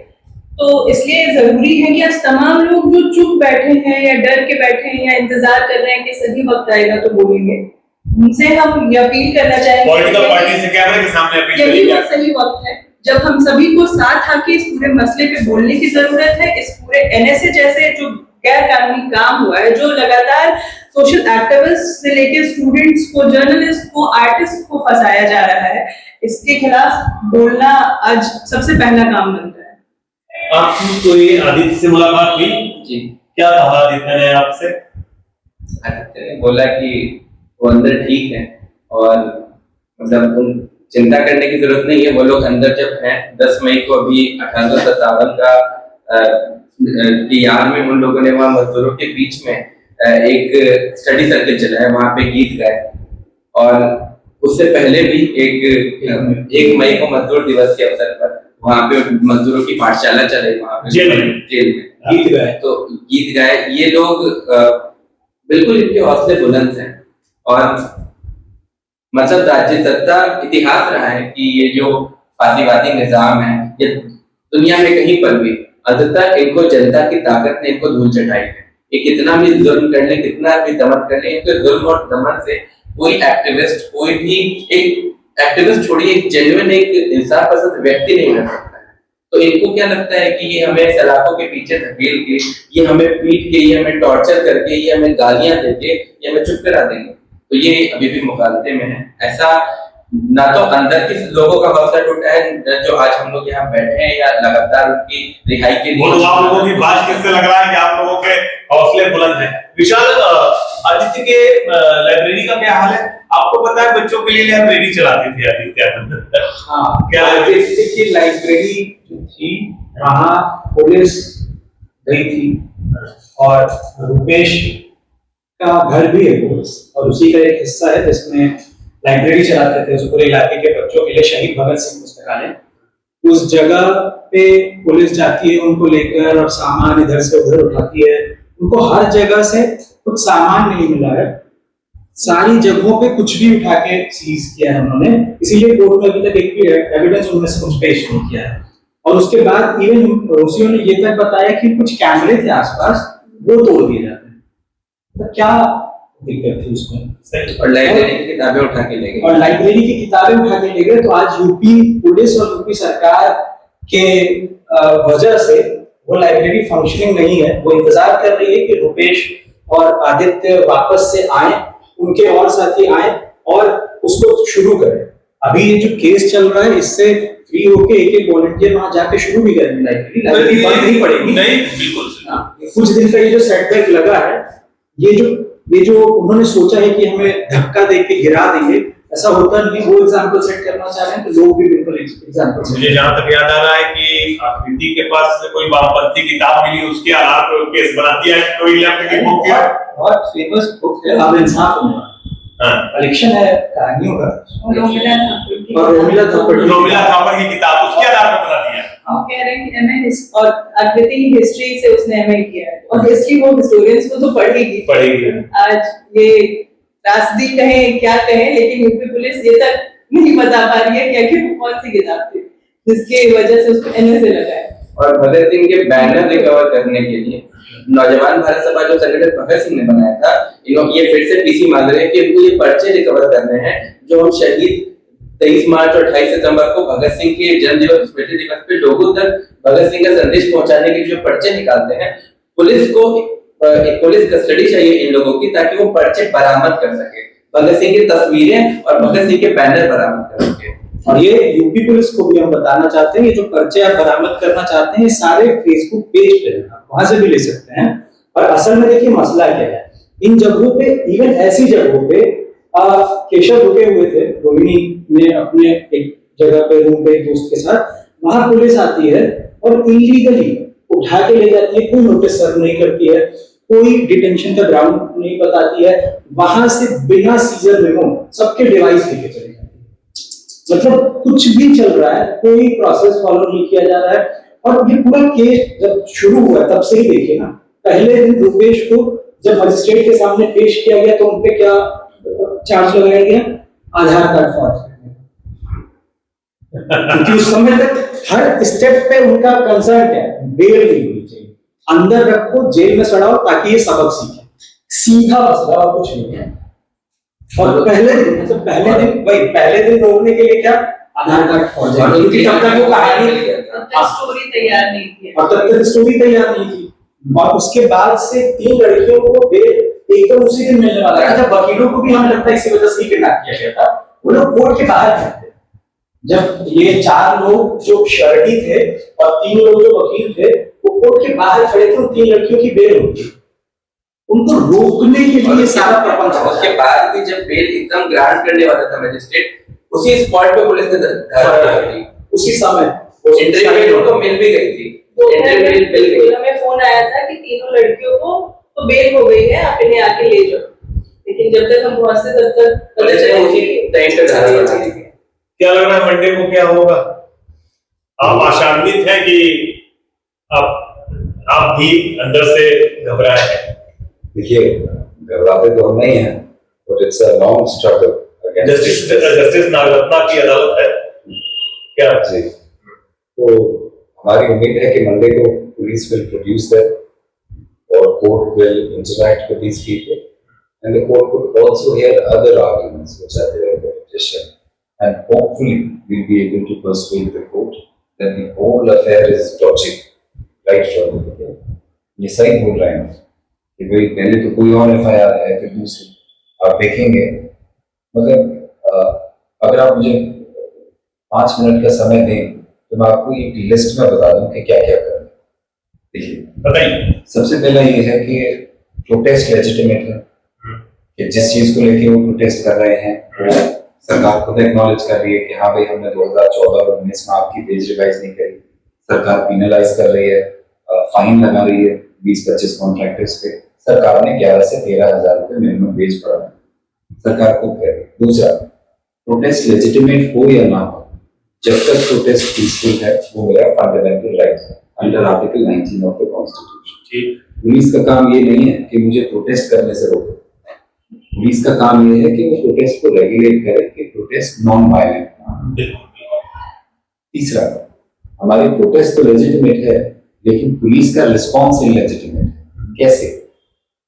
तो इसलिए जरूरी है कि आज तमाम लोग जो चुप बैठे हैं या डर के बैठे हैं या इंतजार कर रहे हैं कि सही वक्त आएगा तो बोलेंगे, उनसे हम ये अपील करना चाहेंगे, पॉलिटिकल पार्टी से कैमरे के सामने अपील यही करेंगे। वो सही वक्त है जब हम सभी को साथ आके इस पूरे मसले पे बोलने की जरूरत है। इस पूरे एनएसए जैसे जो गैर कानूनी काम हुआ है, जो लगातार सोशल एक्टिविस्ट से लेकर स्टूडेंट्स को, जर्नलिस्ट को, आर्टिस्ट को फंसाया जा रहा है, इसके खिलाफ बोलना आज सबसे पहला काम बनता है। आपकी कोई आदित्य से मुलाकात हुई? जी। क्या कहा आदित्य ने आपसे? आदित्य ने बोला कि वो अंदर ठीक है और मतलब उन चिंता करने की जरूरत नहीं है, वो लोग अंदर जब हैं। 10 मई को अभी 1857 का की याद में उन लोगों ने वहाँ मजदूरों के बीच में एक स्टडी सर्कल चलाया, वहाँ पे गीत गाए। और उससे पहले भी 1 मई को मजदूर दिवस के अवसर पर वहाँ पे मजदूरों की पाठशाला चले, वहाँ पे जेल में गीत गाए। तो गीत गाए। ये लोग बिल्कुल इनके हौसले बुलंद हैं और मतलब राज्य सत्ता इतिहास रहा है कि ये जो फांसीवादी निजाम है, ये दुनिया में कहीं पर भी अंततः इनको जनता की ताकत ने इनको धूल चटाई है। ये कितना भी जुल्म कर ले, कितना भी दमन कर ले, इनके जुल्म और दमन से कोई एक्टिविस्ट, कोई भी एक एक्टिविस्ट छोड़िए, एक जेन्युइन, एक इंसाफ पसंद व्यक्ति नहीं रह सकता है। तो इनको क्या लगता है कि ये हमें सलाखों के पीछे धकेल के, ये हमें पीट के, ये हमें टॉर्चर करके, ये हमें गालियां देके, ये हमें चुप करा देंगे। तो ये अभी भी मुखालते में है। ऐसा ना तो अंदर के लोगों का हौसला टूटा है जो आज हम लोग यहाँ बैठे हैं, या लगातार उनकी रिहाई के लिए। वो तो आप लोगों की बात किससे लग रहा है कि आप लोगों के हौसले बुलंद हैं। विशाल, आदित्य के लाइब्रेरी का क्या हाल है? आपको पता है बच्चों के लिए लाइब्रेरी चलाती थी आदित्य। हाँ, क्या आदित्य की लाइब्रेरी जो थी वहाँ पुलिस गई थी और रुपेश का घर भी है पुलिस, और उसी का एक हिस्सा है जिसमें लाइब्रेरी चलाते थे उस पूरे इलाके के बच्चों के लिए, शहीद भगत सिंह पुस्तकालय। उस जगह पे पुलिस जाती है उनको लेकर और सामान इधर से उधर उठाती है। उनको हर जगह से कुछ सामान नहीं मिला है, सारी जगहों पे कुछ भी उठा के सीज किया है उन्होंने, इसीलिए कोर्ट में अभी तक एक भी एविडेंस उनमें से कुछ पेश नहीं किया है। और उसके बाद इवन पड़ोसियों ने ये तक बताया कि कुछ कैमरे थे आसपास, वो तोड़ दिए जाते हैं। तो क्या दिक्कत थी उसमें? और लाइब्रेरी की किताबें उठा के ले गए, और लाइब्रेरी की किताबें उठा के ले गए। तो आज यूपी पुलिस और यूपी सरकार के वजह से वो लाइब्रेरी फंक्शनिंग नहीं है। वो इंतजार कर रही है कि रुपेश और आदित्य वापस से आए, उनके और साथी आए और उसको शुरू करें। अभी ये जो केस चल रहा है इससे फ्री होके एक वॉलंटियर वहां जाके शुरू भी करेंगे लाइब्रेरी बंद नहीं पड़ेगी। नहीं, बिल्कुल कुछ दिन का ये जो सेटबैक लगा है, ये जो उन्होंने सोचा है कि हमें धक्का दे के गिरा देंगे, ऐसा होता नहीं। वो एग्जांपल सेट करना चाह रहे हैं तो लोग भी बिल्कुल एग्जांपल सेट। मुझे जहां तक याद आ रहा है कि आकृति के पास से कोई वामपंथी किताब मिली, उसके आधार पर केस बना दिया कि कोई लेफ्ट की बुक है। बहुत फेमस बुक है अब इंसाफ में, कलेक्शन है कहानियों का, और रोमिला थापर की किताब उसके आधार पर बना दिया। हम कह रहे हैं कि एमए और आकृति की हिस्ट्री से उसने एमए किया है, ऑब्वियसली वो हिस्टोरियंस को तो पढ़ेगी। आज ये रास्ती कहे क्या कहे, लेकिन यूपी पुलिस ये तक नहीं बता पा रही है कि आखिर वो कौन सी किताब थी जिसकी वजह से उसको एनएसए लगा है। और भगत सिंह के बैनर रिकवर करने के लिए नौजवान भारत सभा जो संगठन भगत सिंह ने बनाया था, ये फिर से पीसी मांग रहे हैं कि उनको ये पर्चे रिकवर करने हैं जो हम शहीद 23 मार्च और 28 सितंबर को भगत सिंह के जन्म दिवस स्मृति दिवस पे लोगों तक भगत सिंह का संदेश पहुंचाने के जो पर्चे निकालते हैं, पुलिस को एक पुलिस कस्टडी चाहिए इन लोगों की, ताकि वो पर्चे बरामद कर सके, भगत सिंह की तस्वीरें और भगत सिंह के बैनर बरामद कर सके। और ये यूपी पुलिस को भी हम बताना चाहते हैं, ये जो पर्चे आप बरामद करना चाहते हैं सारे फेसबुक पेज पे है, आप वहां से भी ले सकते हैं। और असल में देखिए मसला क्या है, इन जगहों पे, इवन ऐसी जगहों पे केशव रुके हुए थे रोहिणी में अपने एक जगह पे रूम पे एक दोस्त के साथ, वहां पुलिस आती है और इलीगली उठा के ले जाती है, कोई नोटिस सर्व नहीं करती है, कोई डिटेंशन का ग्राउंड नहीं बताती है, वहां से बिना सीजर मेमो सबके डिवाइस लेके चले जाती है। मतलब कुछ भी चल रहा है, कोई प्रोसेस फॉलो नहीं किया जा रहा है। और ये पूरा केस जब शुरू हुआ तब से ही देखिए ना, पहले दिन रुपेश को जब मजिस्ट्रेट के सामने पेश किया गया तो उनपे क्या चार्ज लगाया गया, आधार कार्ड फॉर्ज क्योंकि उस समय तक हर स्टेप पे उनका कंसर्न क्या है, बेल नहीं होनी चाहिए, अंदर रखो जेल में सड़ाओ ताकि ये सबक सीखे, सीधा मसला और कुछ नहीं है। और पहले दिन मतलब पहले दिन रोकने के लिए क्या आधार कार्ड फॉर्ज, क्योंकि तब तक वो कहानी स्टोरी तैयार नहीं थी और तब तक स्टोरी तैयार नहीं थी। और उसके बाद से 3 लड़कियों को बेल एकदम उसी दिन मिलने वाला था, जब वकीलों को भी हमें लगता है इसी वजह से ही किडनैप किया गया था। वो लोग कोर्ट के बाहर थे, जब ये 4 लोग जो शर्टी थे और 3 लोग जो वकील थे वो कोर्ट के बाहर खड़े थे, 3 लड़कियों की बेल होती, उनको रोकने के लिए सारा प्रपंच। उसके बाद भी जब बेल एकदम ग्रांट करने वाला था मजिस्ट्रेट, उसी स्पॉट पे पुलिस ने उसी समय इंटरव्यू को मिल भी गई थी, हमें फोन आया था कि तीनों लड़कियों को तो बेल हो गई है, आप इन्हें आके ले जाओ, लेकिन जब तक हम पहुंचते तब तक पता चला उसी टाइम पे धारा बना दी थी। क्या लग रहा है मंडे को क्या होगा? आप आशान्वित हैं कि आप भी अंदर से घबराए हैं? देखिए, घबराते तो हम नहीं हैं, but it's a long struggle against justice Nagarathna की अदालत है क्या जी। तो हमारी उम्मीद है कि मंडे को पुलिस विल प्रोड्यूस दैट और court will interact with these people and the court could also hear other arguments which are there in the petition and hopefully we'll be able to persuade the court that the whole affair is dodgy right from the beginning. ये सही बोल रहे हैं कि भाई पहले तो कोई और FIR है, फिर दूसरी आप देखेंगे, मतलब अगर आप मुझे 5 मिनट का समय दें तो मैं आपको एक लिस्ट में बता दूं कि क्या क्या करना है। देखिए, बताइए। सबसे पहला ये है कि प्रोटेस्ट लेजिटिमेट है, कि जिस चीज को लेके वो प्रोटेस्ट कर रहे हैं वो सरकार खुद एक्नॉलेज कर रही है कि हाँ भाई हमने 2014 और 19 में आपकी वेज रिवाइज नहीं करी, सरकार पिनलाइज कर रही है, फाइन लगा रही है 20-25 कॉन्ट्रैक्टर्स पे, सरकार ने 11 से 13 हजार रुपए मिनिमम वेज बढ़ाया, सरकार खुद कर रही है। दूसरा, प्रोटेस्ट लेजिटिमेट हो या ना हो, जब तक प्रोटेस्ट पीसफुल है वो मेरा फंडामेंटल राइट है under article 19 of the constitution. Police का काम ये नहीं है कि मुझे प्रोटेस्ट करने से रोके, पुलिस का काम ये है कि वो प्रोटेस्ट को रेगुलेट करे कि प्रोटेस्ट नॉन वायलेंट। तीसरा, हमारी प्रोटेस्ट तो लेजिटिमेट है लेकिन पुलिस का रिस्पॉन्स इलेजिटिमेट है। कैसे?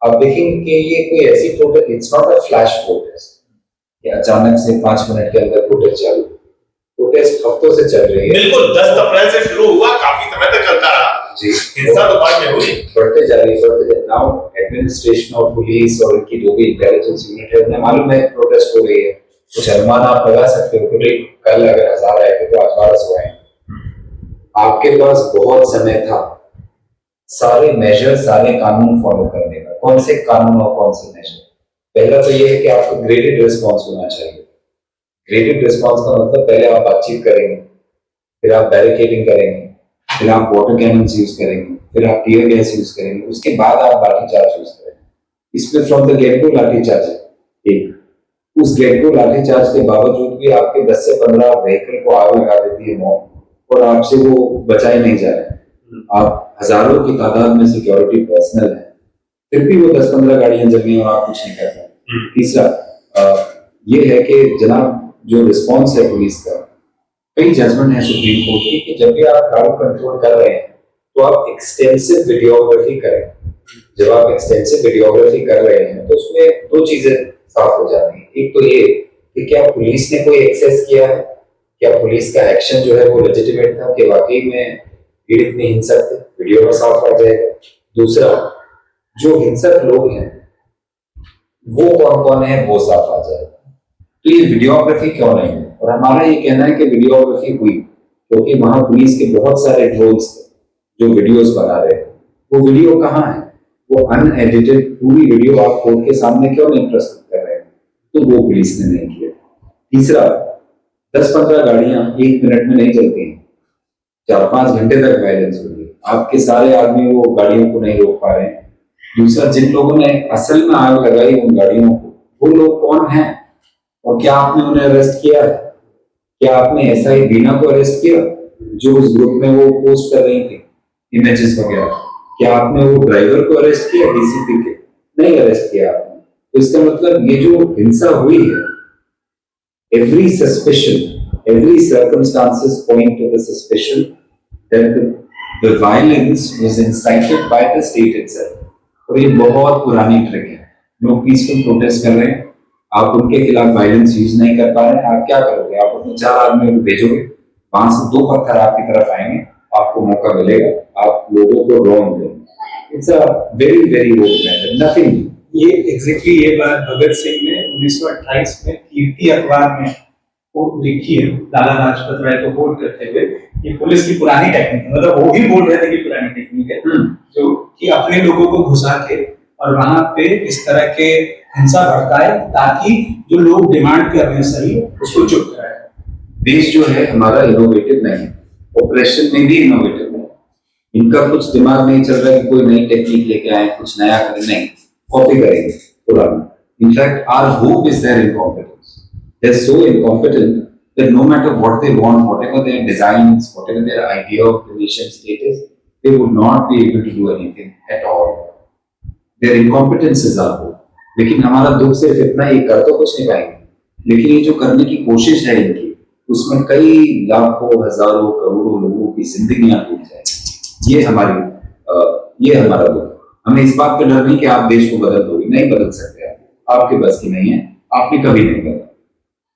आप देखेंगे कि ये कोई ऐसी protest, it's not a flash protest कि अचानक से 5 मिनट के अंदर प्रोटेस्ट चालू। प्रोटेस्ट हफ्तों से चल रही है। बिल्कुल, 10 अप्रैल से शुरू हुआ, काफी समय तक चलता रहा जी। हिंसा तो बाद में हुई, बढ़ते जा रही है। नाउ एडमिनिस्ट्रेशन ऑफ पुलिस और इनकी जो भी इंटेलिजेंस यूनिट है उन्हें मालूम है प्रोटेस्ट हो रही है, कुछ अनुमान आप लगा सकते हो कि भाई कल अगर 1000 आए थे तो आज 1200 आए। आपके पास बहुत समय था सारे मेजर, सारे कानून फॉलो करने का। कौन से कानून और कौन से मेजर? पहला तो ये है कि आपको ग्रेडेड रिस्पॉन्स होना चाहिए। ग्रेडेड रिस्पॉन्स का मतलब पहले आप बातचीत करेंगे, फिर आप बैरिकेडिंग करेंगे, फिर आप वाटर कैनन्स यूज करेंगे, फिर आप टीयर गैस यूज करेंगे, उसके बाद आप लाठीचार्ज यूज करेंगे। इसमें from the get go lathicharge है एक। उस गेट गो लाठीचार्ज के बावजूद भी आपके 10 से 15 व्हीकल को आग लगा देती है मॉब, और आपसे वो बचाए नहीं जा रहे। आप हजारों की तादाद में सिक्योरिटी पर्सनल है, फिर भी वो 10-15 गाड़ियां जल गई और आप कुछ नहीं कर पाए। तीसरा ये है कि जनाब जो रिस्पॉन्स है पुलिस का, कई जजमेंट है सुप्रीम कोर्ट की कि जब भी आप क्राउड कंट्रोल कर रहे हैं तो आप एक्सटेंसिव वीडियोग्राफी करें। जब आप एक्सटेंसिव वीडियोग्राफी कर रहे हैं तो उसमें दो चीजें साफ हो जाती हैं। एक तो ये कि क्या पुलिस ने कोई एक्सेस किया है, क्या पुलिस का एक्शन जो है वो लेजिटिमेट था, कि वाकई में पीड़ित नहीं हिंसक थे, वीडियो में साफ आ जाएगा। दूसरा, जो हिंसक लोग हैं वो कौन कौन है वो साफ आ जाएगा। तो ये वीडियोग्राफी क्यों नहीं है? और हमारा ये कहना है कि वीडियोग्राफी हुई क्योंकि वहां पुलिस के बहुत सारे ड्रोन्स थे जो वीडियोस बना रहे हैं। वो वीडियो कहाँ है? वो अनएडिटेड पूरी वीडियो आप कोर्ट के सामने क्यों नहीं प्रस्तुत कर रहे हैं? तो वो पुलिस ने नहीं किया। तीसरा, 10-15 गाड़ियां 1 मिनट में नहीं चलती, 4-5 घंटे तक वायलेंस हो रही है। आपके सारे आदमी वो गाड़ियों को नहीं रोक पा रहे हैं। दूसरा, जिन लोगों ने असल में आग लगाई उन गाड़ियों को, वो लोग कौन हैं और क्या आपने उन्हें अरेस्ट किया है? क्या आपने एसआई बीना को अरेस्ट किया जो उस ग्रुप में वो पोस्ट कर रही थी इमेजेस वगैरह? क्या आपने वो ड्राइवर को अरेस्ट किया डीसीपी के? नहीं अरेस्ट किया आपने। तो इसका मतलब ये जो हिंसा हुई है, every suspicion, every circumstances point to the suspicion that the violence was incited by the state itself. और ये बहुत पुरानी ट्रिक है। लोग पीसफुल प्रोटेस्ट कर रहे हैं, आप उनके खिलाफ वायलेंस यूज नहीं कर पा रहे हैं, आप क्या करोगे? आप अपने 4 आदमी को भेजोगे, वहां से 2 पत्थर आपकी तरफ आएंगे, आपको मौका मिलेगा, आप लोगों को रॉन्ग देंगे। It's a very very road method, nothing. ये एग्जैक्टली ये बात भगत सिंह ने 1928 में कीर्ति अखबार में वो लिखी है, लाला लाजपत राय को कोट करते हुए। ये पुलिस की पुरानी टेक्निक है, मतलब वो भी बोल रहे थे कि पुरानी टेक्निक है, जो कि अपने लोगों को घुसा के और वहां पे इस तरह के हिंसा भड़काए ताकि जो लोग डिमांड कर रहे हैं सही उसको चुप कराए। देश जो है हमारा इनोवेटिव नहीं है, ऑपरेशन में भी इनोवेटिव नहीं। इनका कुछ दिमाग नहीं चल रहा है कि कोई नई टेक्निक लेके आए, कुछ नया करें, नहीं, कॉपी करेंगे पुराना। In fact our hope is their incompetence. They are so incompetent that no matter what they want, whatever their designs, whatever their idea of the nation state is, they would not be able to do anything at all. Their incompetence is our hope. लेकिन हमारा दुख सिर्फ इतना ही, कर तो कुछ नहीं पाएंगे, लेकिन ये जो करने की कोशिश है इनकी, उसमें कई लाखों, हजारों, करोड़ों लोगों की जिंदगियां टूट जाएंगी। ये हमारा दुख। हमें इस बात का डर नहीं कि आप देश को बदल दोगे, नहीं बदल सकते आप, आपके बस की नहीं है, आपने कभी नहीं बदला।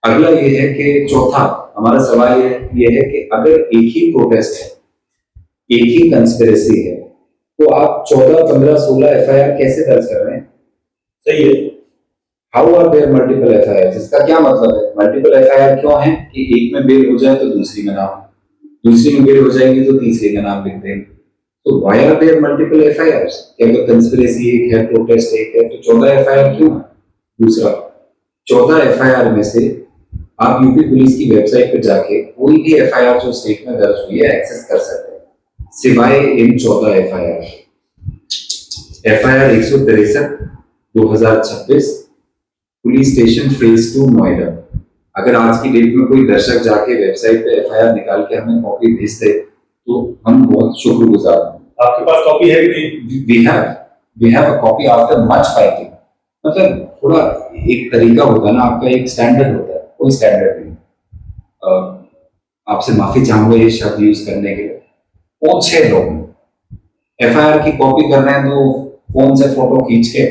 अगला ये है कि चौथा हमारा सवाल ये है कि अगर एक ही प्रोटेस्ट है, एक ही कंस्पिरेसी है, तो आप 14, 15, 16 एफआईआर कैसे दर्ज कर रहे हैं? सही है। How are there multiple FIR? इसका क्या मतलब है? मल्टीपल एफआईआर क्यों है कि एक में बेल हो जाए तो दूसरी में नाम, दूसरी में बेल हो जाएगी तो तीसरी का नाम लिख देंगे। तो why are there multiple FIR? अगर कंस्पिरेसी एक है, प्रोटेस्ट एक है, तो 14 एफआईआर क्यों है? दूसरा, 14 एफआईआर में से आप यूपी पुलिस की वेबसाइट पर जाके कोई भी एफआईआर जो स्टेट में दर्ज हुई है एक्सेस कर सकते हैं, सिवाय इन 14 FIR. FIR 163 2026 police station phase 2 Noida. अगर आज की डेट में कोई दर्शक जाके वेबसाइट पे एफआईआर निकाल के हमें कॉपी भेज दे तो हम बहुत शुक्रगुजार हैं। आपके पास कॉपी है कि नहीं? We have a copy after much fighting. मतलब थोड़ा एक तरीका होता है ना, आपका एक स्टैंडर्ड होता है, कोई स्टैंडर्ड नहीं। आपसे माफी चाहूंगा ये शब्द यूज करने के लिए। 5-6 लोग एफआईआर की कॉपी कर रहे हैं तो फोन से फोटो खींच के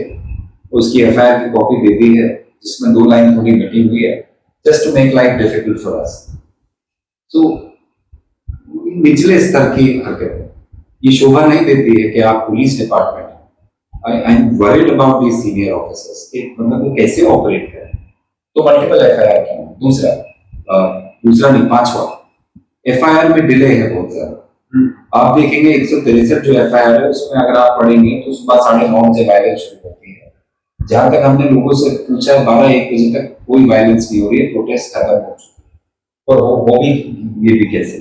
उसकी एफआईआर की कॉपी दे दी है जिसमें 2 लाइन थोड़ी मीटिंग हुई है, just to make life difficult for us. तो निचले स्तर की हरकत है, ये शोभा नहीं देती है कि आप police department, I am worried about the senior officers कि मतलब वो कैसे ऑपरेट करें। तो मल्टीपल एफआईआर क्यों? दूसरा नहीं, 5वां, एफआईआर में डिले है बहुत ज्यादा। आप देखेंगे 163 जो एफआईआर है उसमें अगर आप पढ़ेंगे तो सुबह 9:30 बजे वायलेंस शुरू होती है। जहां तक हमने लोगों से पूछा 12-1 बजे तक कोई वायलेंस नहीं हो रही है, प्रोटेस्ट खत्म हो चुका। और वो भी ये भी कैसे,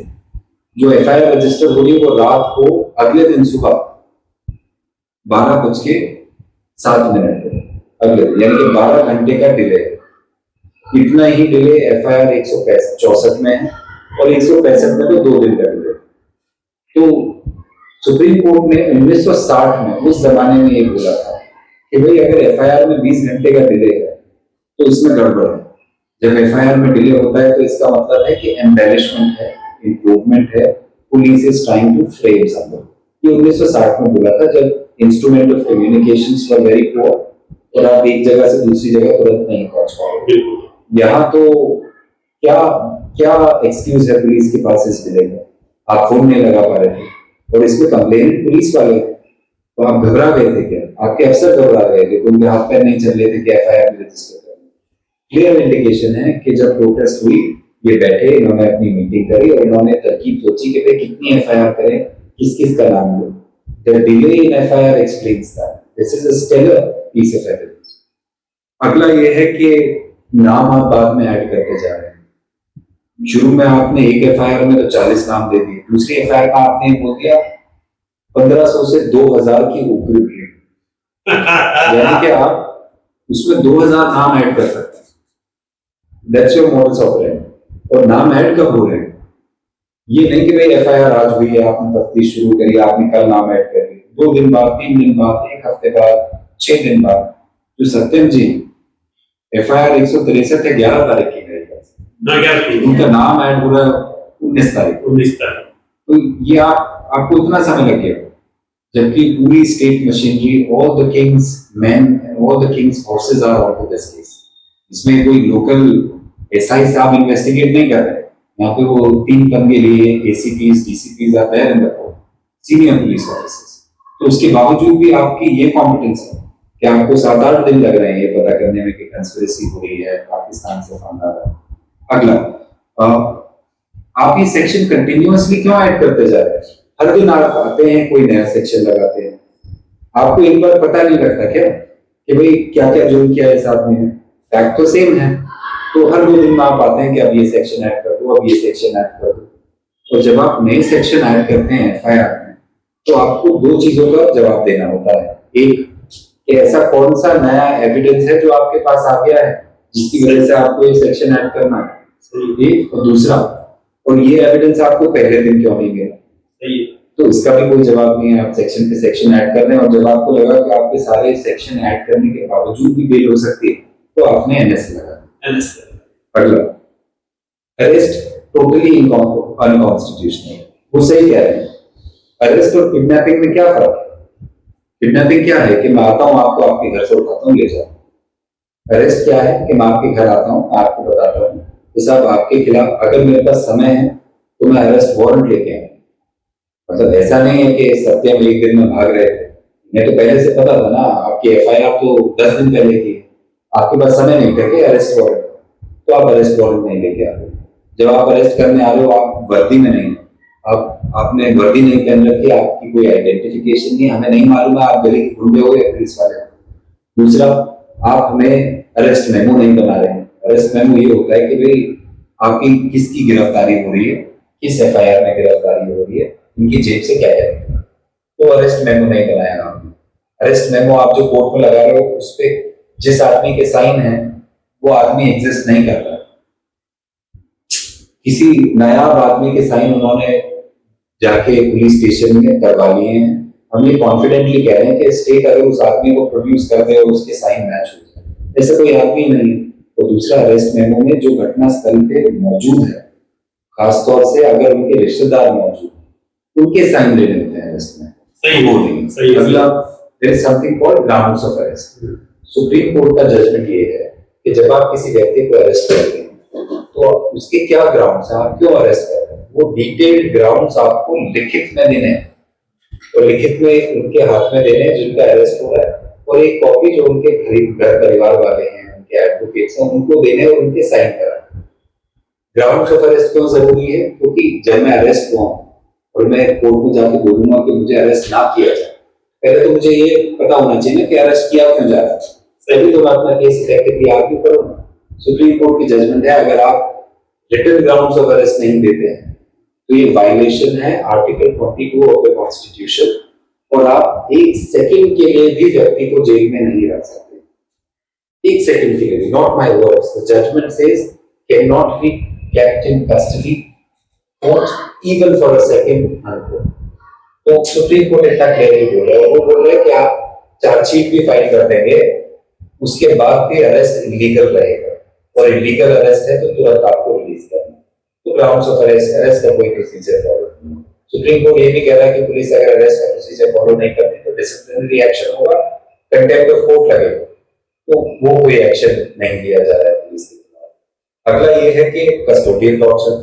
जो एफआईआर रजिस्टर हो रही है वो रात को अगले दिन सुबह 12:07 अगले दिन, यानी कि 12 घंटे का डिले। इतना ही डिले एफआईआर 164 में है और 165 में तो 2 दिन का डिले। तो सुप्रीम कोर्ट ने 1960 में उस जमाने में ये बोला था कि भाई अगर एफआईआर में 20 घंटे का डिले है तो इसमें गड़बड़ है। जब एफआईआर में डिले होता है तो इसका मतलब है कि एम्बेलिशमेंट है, इंप्रूवमेंट है, police is trying to frame something. ये 1960 में बोला था जब instrument of communications were very poor और आप एक जगह से दूसरी जगह तुरंत नहीं पहुंच पाओगे। यहाँ तो क्या क्या एक्सक्यूज है पुलिस के पास इस डिले का? आप फोन नहीं लगा पा रहे थे और इसमें कंप्लेन पुलिस वाले, तो आप घबरा गए थे क्या? आपके अफसर घबरा गए थे, उनके हाथ पैर नहीं चल रहे थे कि एफआईआर रजिस्टर करें। क्लियर इंडिकेशन है कि जब प्रोटेस्ट हुई ये बैठे, इन्होंने अपनी मीटिंग करी और इन्होंने तरकीब सोची कि भाई कितनी एफआईआर करें, किस किस का नाम लो। The delay in FIR explains that. This is a stellar piece of evidence. अगला ये है कि नाम आप बाद में ऐड करते जा रहे हैं। शुरू में आपने एक एफआईआर में तो 40 नाम दे दिए, दूसरी एफआईआर में आपने बोल दिया 1500 से 2000 की ऊपरी भीड़, यानी कि आप उसमें 2000 नाम ऐड कर सकते हैं। That's your modus operandi. और नाम ऐड कब हो रहे हैं? ये नहीं कि भाई एफआईआर आज हुई है, आपने तफ्तीश शुरू करी, आपने कल नाम ऐड कर दिया, 2 दिन बाद, 3 दिन बाद, 1 हफ्ते बाद, 6 दिन बाद। जो सत्यम जी एफआईआर 163 है 11 तारीख की मेरे पास, उनका नाम ऐड हो रहा है 19 तारीख। तो ये आपको इतना समय लग गया, जबकि पूरी state machinery, all the king's men, all the king's forces are on to this case. इसमें कोई लोकल एसआई साहब इन्वेस्टिगेट नहीं कर रहे, यहाँ पे वो 3 पन के लिए ACPs, DCPs are there in the court, senior police officers. तो उसके बावजूद भी आपकी ये कॉम्पिटेंस है कि आपको 7-8 दिन लग रहे हैं ये पता करने में कि कंस्पिरेसी हो रही है, पाकिस्तान से फंड आ रहा है। अगला, आप ये सेक्शन कंटिन्यूअसली क्यों ऐड करते जा रहे हैं? हर दिन आप आते हैं कोई नया सेक्शन लगाते हैं, आपको एक बार पता नहीं लगता क्या कि भाई क्या क्या जुर्म किया है इस आदमी ने? फैक्ट तो सेम है, तो हर 2 दिन में आप आते हैं कि अब ये सेक्शन ऐड कर दो, अब ये सेक्शन ऐड कर दो। और जब आप नए सेक्शन ऐड करते हैं एफआईआर में तो आपको 2 चीजों का जवाब देना होता है। एक कि ऐसा कौन सा नया एविडेंस है जो आपके पास आ गया है जिसकी वजह से आपको ये सेक्शन ऐड करना है, एक। और दूसरा, और ये एविडेंस आपको पहले दिन क्यों नहीं मिला? तो इसका भी कोई जवाब नहीं है। आप सेक्शन पे सेक्शन ऐड कर रहे हैं और जब आपको लगा कि आपके सारे सेक्शन ऐड करने के बावजूद भी बेल हो सकती है तो आपने एनएस लगा। अगला, अरेस्ट टोटली अनकॉन्स्टिट्यूशनल। वो सही कह रहे हैं। अरेस्ट और किडनैपिंग में क्या फर्क है? किडनैपिंग क्या है कि मैं आता हूं, आपको आपके घर से उठाता हूं, ले जाता हूं। अरेस्ट क्या है कि मैं आपके घर आता हूं, आपको बताता हूं कि साहब आपके खिलाफ अगर मेरे पास समय है तो मैं अरेस्ट वारंट लेके आऊं। मतलब ऐसा नहीं है कि सत्यम 1 दिन में भाग रहे थे, मैं तो पहले से पता था ना, आपकी एफआईआर तो 10 दिन पहले की, आपके पास समय नहीं था कि अरेस्ट वारंट, तो आप अरेस्ट वारंट नहीं लेके आते। जब आप अरेस्ट करने आ रहे हो, आप वर्दी में नहीं, आपने वर्दी नहीं पहन रखी, आपकी कोई आइडेंटिफिकेशन नहीं, हमें नहीं मालूम है आप गली के गुंडे हो या पुलिस वाले हो। दूसरा, आप हमें अरेस्ट मेमो नहीं बना रहे हैं। अरेस्ट मेमो ये होता है कि भाई आपकी किसकी गिरफ्तारी हो रही है, किस एफआईआर में गिरफ्तारी हो रही है, इनकी जेब से क्या जाएगा, तो अरेस्ट मेमो नहीं बनाया आपने। अरेस्ट मेमो आप जो कोर्ट में लगा रहे हो, उस पर जिस आदमी के साइन है वो आदमी एग्जिस्ट नहीं कर रहा, किसी नायाब आदमी के साइन उन्होंने जाके पुलिस स्टेशन में करवा लिए हैं। हम ये कॉन्फिडेंटली कह रहे हैं कि स्टेट अगर उस आदमी को प्रोड्यूस कर दे और उसके साइन मैच हो जाए, ऐसा कोई आदमी नहीं। तो दूसरा, अरेस्ट मेमो में जो घटना स्थल पे मौजूद है, खासतौर से अगर उनके रिश्तेदार मौजूद, उनके साइन लेने होते हैं अरेस्ट में, सही वो नहीं। सही। अगला, there is something called grounds of arrest. Supreme court का जजमेंट ये है कि जब आप किसी व्यक्ति को अरेस्ट करते हैं तो उसके क्या ग्राउंड्स हैं, आप क्यों अरेस्ट कर रहे हैं, वो डिटेल्ड ग्राउंड्स आपको लिखित में देने हैं, और लिखित में उनके हाथ में देने हैं जिनका अरेस्ट हो रहा है, और एक कॉपी जो उनके घर परिवार वाले हैं, उनके एडवोकेट्स हैं, उनको देने और उनके साइन कराने। ग्राउंड्स ऑफ अरेस्ट क्यों जरूरी है? क्योंकि जब मैं अरेस्ट हुआ और मैं कोर्ट में जाके बोलूंगा कि मुझे अरेस्ट ना किया जाए, पहले तो मुझे ये पता होना चाहिए ना कि अरेस्ट किया क्यों जा रहा है, तभी तो मैं अपना केस इफेक्टिवली आर्ग्यू करूंगा। सुप्रीम कोर्ट की जजमेंट है, अगर आप रिटन ग्राउंड्स ऑफ अरेस्ट नहीं देते हैं तो ये वायलेशन है आर्टिकल 22 ऑफ द कॉन्स्टिट्यूशन, और आप एक सेकंड के लिए भी व्यक्ति को जेल में नहीं रख सकते, एक सेकंड के लिए भी। Not my words, the judgement says can not be kept in custody not even for a second unquote. तो सुप्रीम कोर्ट इतना क्लियरली बोल रहा है, वो बोल रहे हैं कि आप चार्जशीट भी फाइल कर देंगे, उसके बाद भी अरेस्ट इलीगल रहेगा, और इलीगल अरेस्ट है तो तुरंत आपको रिलीज करना। तो ग्राउंड्स ऑफ अरेस्ट का कोई प्रोसीजर फॉलो नहीं। सुप्रीम कोर्ट ये भी कह रहा है कि पुलिस अगर अरेस्ट का प्रोसीजर फॉलो नहीं करती तो डिसिप्लिनरी एक्शन होगा, कंटेम्प्ट ऑफ कोर्ट लगेगा, तो वो कोई एक्शन नहीं लिया जा रहा है पुलिस के खिलाफ। अगला ये है कि कस्टोडियल टॉर्चर।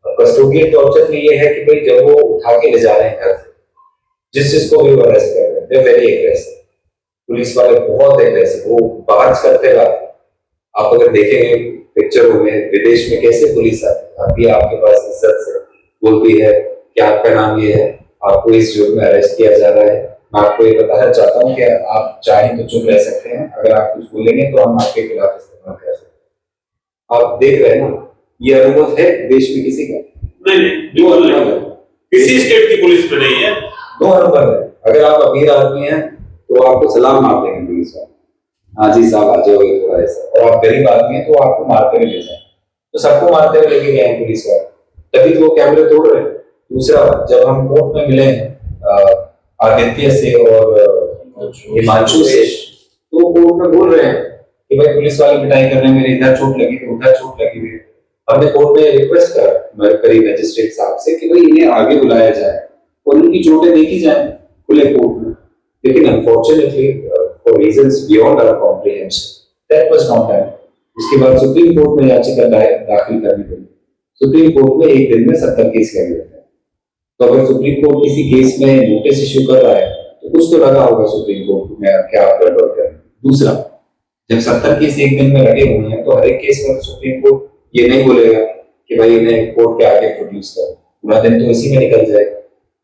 कस्टोडियल टॉर्चर में ये है कि भाई जब वो उठा के ले जा रहे हैं घर से, जिसको भी वो अरेस्ट कर रहे हैं, दे वेरी एग्रेसिव, पुलिस वाले बहुत एग्रेसिव, वो बात करते रहते। आप अगर देखेंगे पिक्चर में विदेश में कैसे पुलिस आती है आपके पास इज्जत से, बोलती है कि आपका नाम ये है, आपको इस जुर्म में अरेस्ट किया जा रहा है। मैं आपको ये बताना चाहता हूँ कि आप चाहें तो चुप रह सकते हैं, अगर आप कुछ बोलेंगे तो हम आपके खिलाफ इस्तेमाल कर सकते हैं। आप देख रहे हैं ना, ये अनुभव है देश में किसी का? नहीं, किसी स्टेट की पुलिस में नहीं है। दो अनुभव है। अगर आप अमीर आदमी हैं तो आपको सलाम मार देंगे पुलिस वाले, हाँ जी साहब आ जाओगे थोड़ा ऐसा, और आप गरीब आदमी हैं तो आपको मारते हुए ले जाए, तो सबको मारते हुए लेके गए हैं पुलिस वाले, तभी तो वो कैमरे तोड़ रहे हैं। दूसरा, जब हम कोर्ट में मिले आदित्य से और हिमांशु से, तो कोर्ट में बोल रहे हैं कि भाई पुलिस वाले पिटाई कर रहे हैं, मेरे इधर चोट लगी तो उधर चोट लगी हुई है। हमने कोर्ट में रिक्वेस्ट करी मजिस्ट्रेट साहब से कि भाई इन्हें आगे बुलाया जाए और उनकी चोटें देखी जाए खुले कोर्ट में, लेकिन unfortunately for reasons beyond our comprehension that was not done. उसके बाद सुप्रीम कोर्ट में याचिका दाखिल करनी पड़ी। सुप्रीम कोर्ट में एक दिन में 70 केस लगे होते हैं, तो अगर सुप्रीम कोर्ट किसी केस में नोटिस इश्यू कर रहा है तो कुछ तो लगा होगा सुप्रीम कोर्ट में क्या आप गड़बड़ कर। दूसरा, जब 70 केस एक दिन में लगे हुए हैं तो हर एक केस में सुप्रीम कोर्ट ये नहीं बोलेगा कि भाई इन्हें कोर्ट के आगे प्रोड्यूस करो, पूरा दिन तो इसी में निकल जाएगा।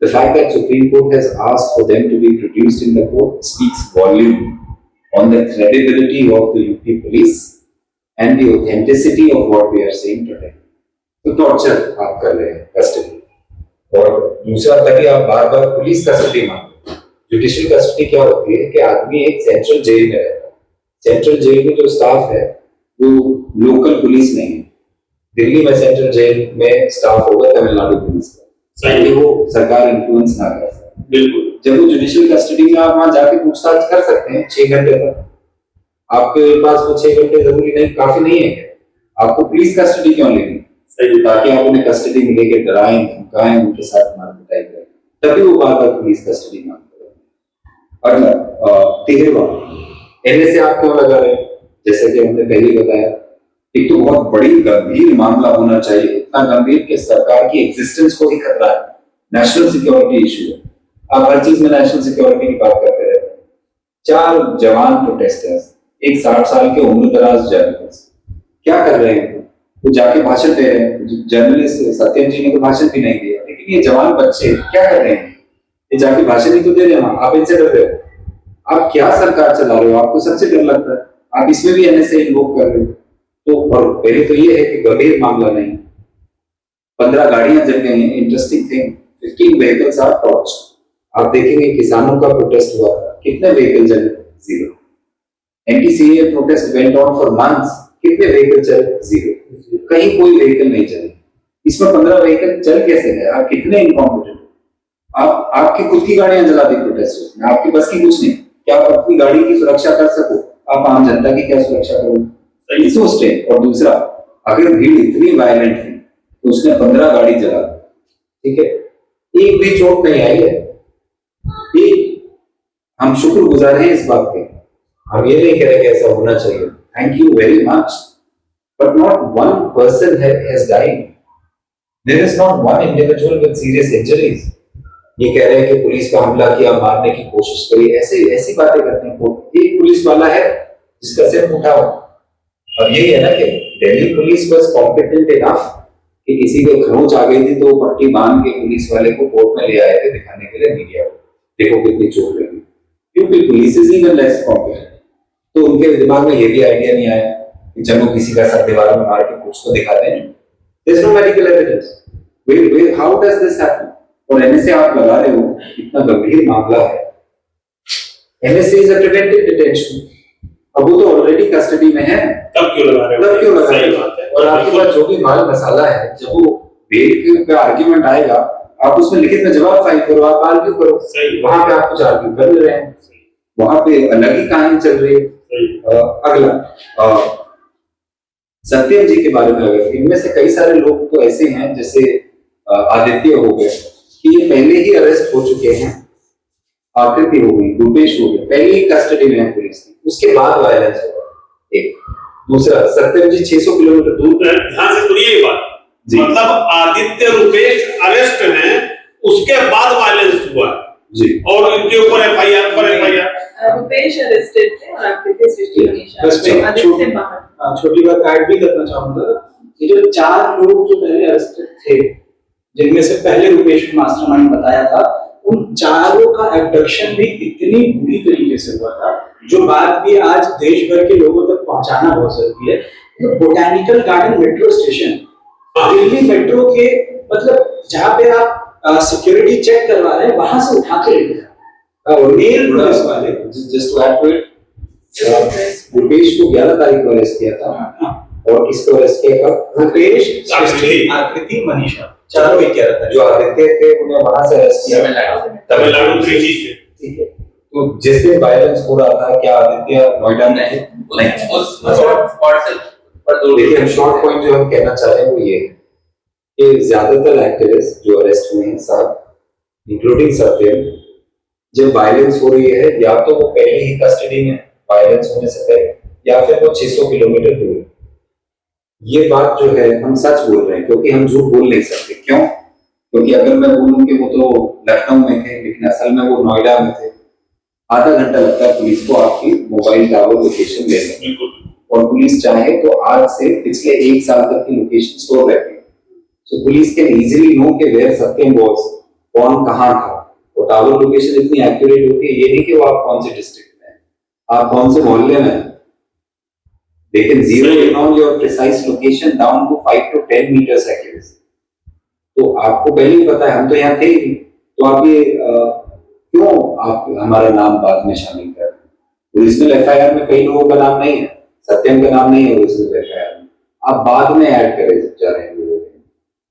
The fact that Supreme Court has asked for them to be produced in the court speaks volume on the credibility of the UP police and the authenticity of what we are saying today. तो torture आप कर रहे हैं custody, और दूसरा तभी आप बार बार police custody मांगते हैं। जुडिशियल कस्टडी क्या होती है कि आदमी एक सेंट्रल जेल में रहता है, सेंट्रल जेल में जो स्टाफ है वो लोकल पुलिस नहीं है। दिल्ली में सेंट्रल जेल में स्टाफ होगा तमिलनाडु पुलिस का, ताकि वो सरकार इन्फ्लुएंस ना कर सके। बिल्कुल। जब वो जुडिशियल कस्टडी में आप वहां जाके पूछताछ कर सकते हैं 6 घंटे तक, आपके पास वो 6 घंटे जरूरी नहीं, काफी नहीं है क्या? आपको पुलिस कस्टडी क्यों लेनी? सही, ताकि आप उन्हें कस्टडी में लेके डराएं, धमकाएं, उनके साथ मारपीटाई करें, तभी वो बार बार पुलिस कस्टडी मांगते हैं। और तेरहवां, एनए से आप क्यों लगा रहे हैं? जैसे कि हमने पहले बताया, एक तो बहुत बड़ी गंभीर मामला होना चाहिए, इतना गंभीर कि सरकार की एग्जिस्टेंस को ही खतरा है, नेशनल सिक्योरिटी इशू है। आप हर चीज में नेशनल सिक्योरिटी की बात करते रहते हैं। 4 जवान प्रोटेस्टर्स एक 60 साल के उम्र दराज जर्नलिस्ट क्या कर रहे हैं? वो जाके भाषण दे रहे हैं। जर्नलिस्ट सत्यम जी ने तो भाषण भी नहीं दिया, लेकिन ये जवान बच्चे क्या कर रहे हैं? ये जाके भाषण ही तो दे रहे हैं। आप इनसे डर रहे हो? आप क्या सरकार चला रहे हो? आपको सबसे डर लगता है, आप इसमें भी एनएसए इन्वोक कर रहे हो। तो और पहले तो ये है कि गंभीर मामला नहीं, 15 गाड़ियां जल गई हैं। Interesting thing, 15 vehicles are torch. आप देखेंगे किसानों का प्रोटेस्ट हुआ था, कितने व्हीकल जले? 0। Anti-CA protest went on for months, कितने व्हीकल चले? 0। कहीं कोई व्हीकल नहीं चले। इसमें 15 व्हीकल चल कैसे गए? आप कितने इनकॉम्पिटेंट हो? आप आपकी खुद की गाड़ियां जला दी प्रोटेस्टर्स ने, आपकी बस की कुछ नहीं। क्या आप अपनी गाड़ी की सुरक्षा कर सको? आप आम जनता की क्या सुरक्षा करोगे? सोचते। और दूसरा, अगर भीड़ इतनी वायलेंट है तो उसने 15 गाड़ी जला दी, ठीक है, एक भी चोट नहीं आई है। हम शुक्रगुजार हैं इस बात के। हम ये नहीं कह रहे कि ऐसा होना चाहिए, thank you very much, but not one person has died. There is not one individual with serious injuries. ये कह रहे हैं कि पुलिस पे हमला किया, मारने की कोशिश करी, ऐसी बातें करते हैं। एक पुलिस वाला है जिसका सिर फूटा हो। और यही है ना कि दिल्ली पुलिस बस कॉम्पिटेंट इनफ कि किसी को खरोंच आ गई थी तो पट्टी बांध के पुलिस वाले को कोर्ट में ले आए थे दिखाने के लिए मीडिया को, देखो कितनी चोट लगी। क्योंकि police is even less competent. तो उनके दिमाग में ये भी आइडिया नहीं आया कि चलो किसी का सर दीवार में मार के कुछ तो दिखाते हैं। There is no medical evidence. Way how does this happen? और एनएसए आप लगा रहे हो, इतना गंभीर मामला है। NSA is a preventive detention. अब वो तो ऑलरेडी कस्टडी में है, तब क्यों लगा रहे हो? तब क्यों लगा रहे सही हो? बात है। और आपके पास जो भी माल मसाला है, जब वो बेल पे आर्ग्यूमेंट आएगा, आप उसमें लिखित में जवाब फाइल करो, आप आर्ग्यू करो। वहां पे आप कुछ आर्ग्यू कर रहे हैं, वहां पे अलग ही कहानी चल रही है। अगला सत्यम जी के बारे में, अगर इनमें से कई सारे लोग तो ऐसे हैं जैसे आदित्य हो गए कि ये पहले ही अरेस्ट हो चुके हैं, आकृति हो गई, रूपेश हो गए, पहले ही कस्टडी में है पुलिस की, उसके बाद वायलेंस हुआ। एक दूसरा, सत्यम जी 600 किलोमीटर दूर। ध्यान से सुनिए ये बात, मतलब आदित्य रूपेश अरेस्ट हैं, उसके बाद वायलेंस हुआ जी, और इनके ऊपर एफआईआर पर एफआईआर। रूपेश अरेस्टेड थे और आकृति सृष्टि मनीषा बस मैं आदित्य बाहर। छोटी बात ऐड भी करना चाहूंगा। ये जो 4 लोग जो पहले अरेस्टेड थे, जिनमें से पहले रूपेश को मास्टरमाइंड बताया था, उन चारों का एब्डक्शन भी इतनी बुरी तरीके से हुआ था, जो बात भी आज देश भर के लोगों तक पहुंचाना बहुत जरूरी है। तो botanical garden metro station, Delhi metro के, मतलब जहां पे आप सिक्योरिटी चेक करवा रहे हैं, वहां से उठा के लेके मेल पुलिस वाले। Just to add to it, Rupesh को 11 तारीख को अरेस्ट किया था, और किसको अरेस्ट किया था? रूपेश, आकृति, मनीषा, चारों एक कह रहा था। जो आदित्य थे उन्हें वहां से अरेस्ट किया, तमिलनाडु त्रिची से। ठीक है। तो जिस दिन वायलेंस हो रहा था, क्या आदित्य नोएडा में थे? नहीं। उस स्पॉट से पर दूर। देखिए, शॉर्ट पॉइंट जो हम कहना चाह रहे हैं वो ये है कि ज्यादातर एक्टिविस्ट जो अरेस्ट हुए हैं साहब, इंक्लूडिंग सत्यम, जब वायलेंस हो रही है, या तो वो पहले ही कस्टडी में वायलेंस होने से पहले, या फिर वो 600 किलोमीटर दूर। ये बात जो है हम सच बोल रहे हैं, क्योंकि हम झूठ बोल नहीं सकते। क्यों? क्योंकि अगर मैं बोलूं कि वो तो लखनऊ में थे, लेकिन असल में वो नोएडा में थे, आधा घंटा लगता है पुलिस को आपकी मोबाइल टावर लोकेशन लेने में, और पुलिस चाहे तो आज से पिछले 1 साल तक की लोकेशन स्टोर रहती है। तो पुलिस कैन इजीली नो कि वेयर सत्यम वाज, कौन कहां था। और टावर लोकेशन इतनी एक्यूरेट होती है, ये नहीं कि वो आप कौन से डिस्ट्रिक्ट में हैं, आप कौन से मोहल्ले में हैं। They can zero in on your precise location down to 5 to 10 meters accuracy. तो आपको पहले ही पता है, हम तो यहाँ थे ही, तो आप ये क्यों आप हमारा नाम बाद में शामिल कर रहे हैं? ओरिजिनल एफआईआर में कई लोगों का नाम नहीं है, सत्यम का नाम नहीं है ओरिजिनल एफआईआर में, आप बाद में ऐड करे जा रहे हैं लोगों को,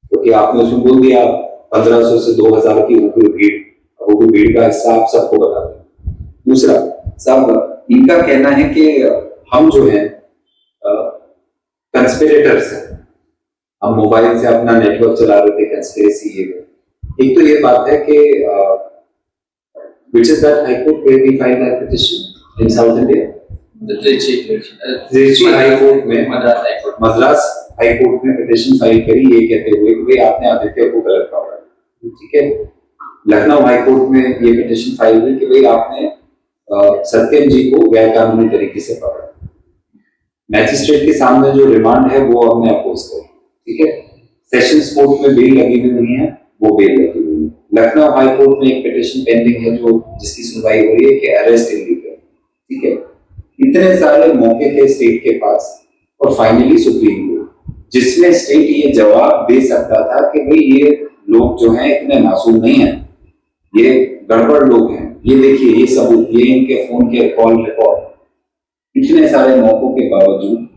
क्योंकि आपने उसमें बोल दिया 1500 से 2000 की उग्र भीड़, अब उग्र भीड़ का हिस्सा आप सबको बता दें। दूसरा, सब इनका कहना है कि हम जो है कंस्पिरेटर्स हैं, हम मोबाइल से अपना नेटवर्क चला रहे थे, कंस्पिरेसी ये। एक तो ये बात है कि which is that high court where we filed that petition in South India? Trichy high court में, मद्रास हाई कोर्ट में पिटिशन फाइल करी, ये कहते हुए कि भाई आपने आदित्य को गलत पकड़ा, ठीक है। लखनऊ हाई कोर्ट में ये पिटिशन फाइल हुई कि भाई आपने सत्यम जी को गैर कानूनी तरीके से पकड़ा। मैजिस्ट्रेट के सामने जो रिमांड है वो हमने अपोज करी, ठीक है। सेशंस कोर्ट में बेल लगी हुई नहीं है, वो बेल लगी हुई है। लखनऊ हाई कोर्ट में एक पिटीशन पेंडिंग है जो जिसकी सुनवाई हो रही है कि अरेस्ट इलीगल, ठीक है। इतने सारे मौके थे स्टेट के पास, और फाइनली सुप्रीम कोर्ट, जिसमें स्टेट ये जवाब दे सकता था कि भाई ये लोग जो हैं इतने मासूम नहीं है, ये गड़बड़ लोग हैं, ये देखिए ये सबूत, ये इनके फोन के कॉल रिकॉर्ड। इतने सारे मौकों के बावजूद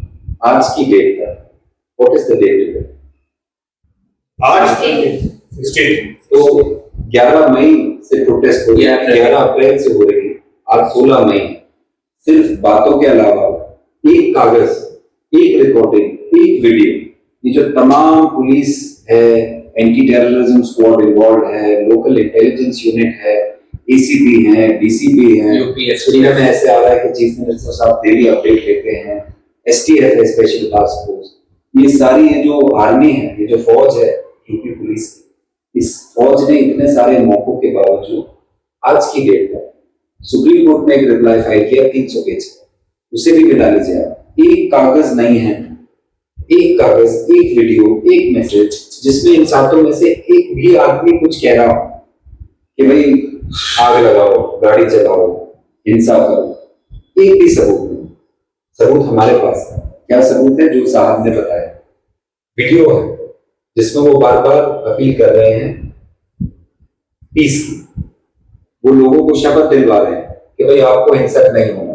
आज की डेट तक, व्हाट इज द डेट? आज स्टेट तो 11 मई से प्रोटेस्ट हो रही है, 11 अप्रैल से हो रही है, आज 16 मई। सिर्फ बातों के अलावा एक कागज, एक रिकॉर्डिंग, एक वीडियो, ये जो तमाम पुलिस है, एंटी टेररिज्म स्क्वाड इन्वॉल्व है, लोकल इंटेलिजेंस यूनिट है, एसीपी है, डीसीपी है, सुनने में ऐसे आ रहा है कि चीफ मिनिस्टर साहब डेली अपडेट लेते हैं, एसटीएफ है, स्पेशल टास्क फोर्स, ये सारी ये जो आर्मी है, ये जो फौज है यूपी पुलिस की, इस फौज ने इतने सारे मौकों के बावजूद आज की डेट में सुप्रीम कोर्ट में एक रिप्लाई फाइल किया 300 पेज का, उसे भी मिला लीजिए आप। एक कागज नहीं है, एक कागज, एक वीडियो, एक मैसेज जिसमें इन सातों में से एक भी आदमी कुछ कह रहा हो कि भाई आग लगाओ, गाड़ी चलाओ, हिंसा करो, एक भी सबूत नहीं। सबूत हमारे पास है। क्या सबूत है? जो साहब ने बताया, वीडियो है जिसमें वो बार बार अपील कर रहे हैं पीस की, वो लोगों को शपथ दिलवा रहे हैं कि भाई आपको हिंसक नहीं होना।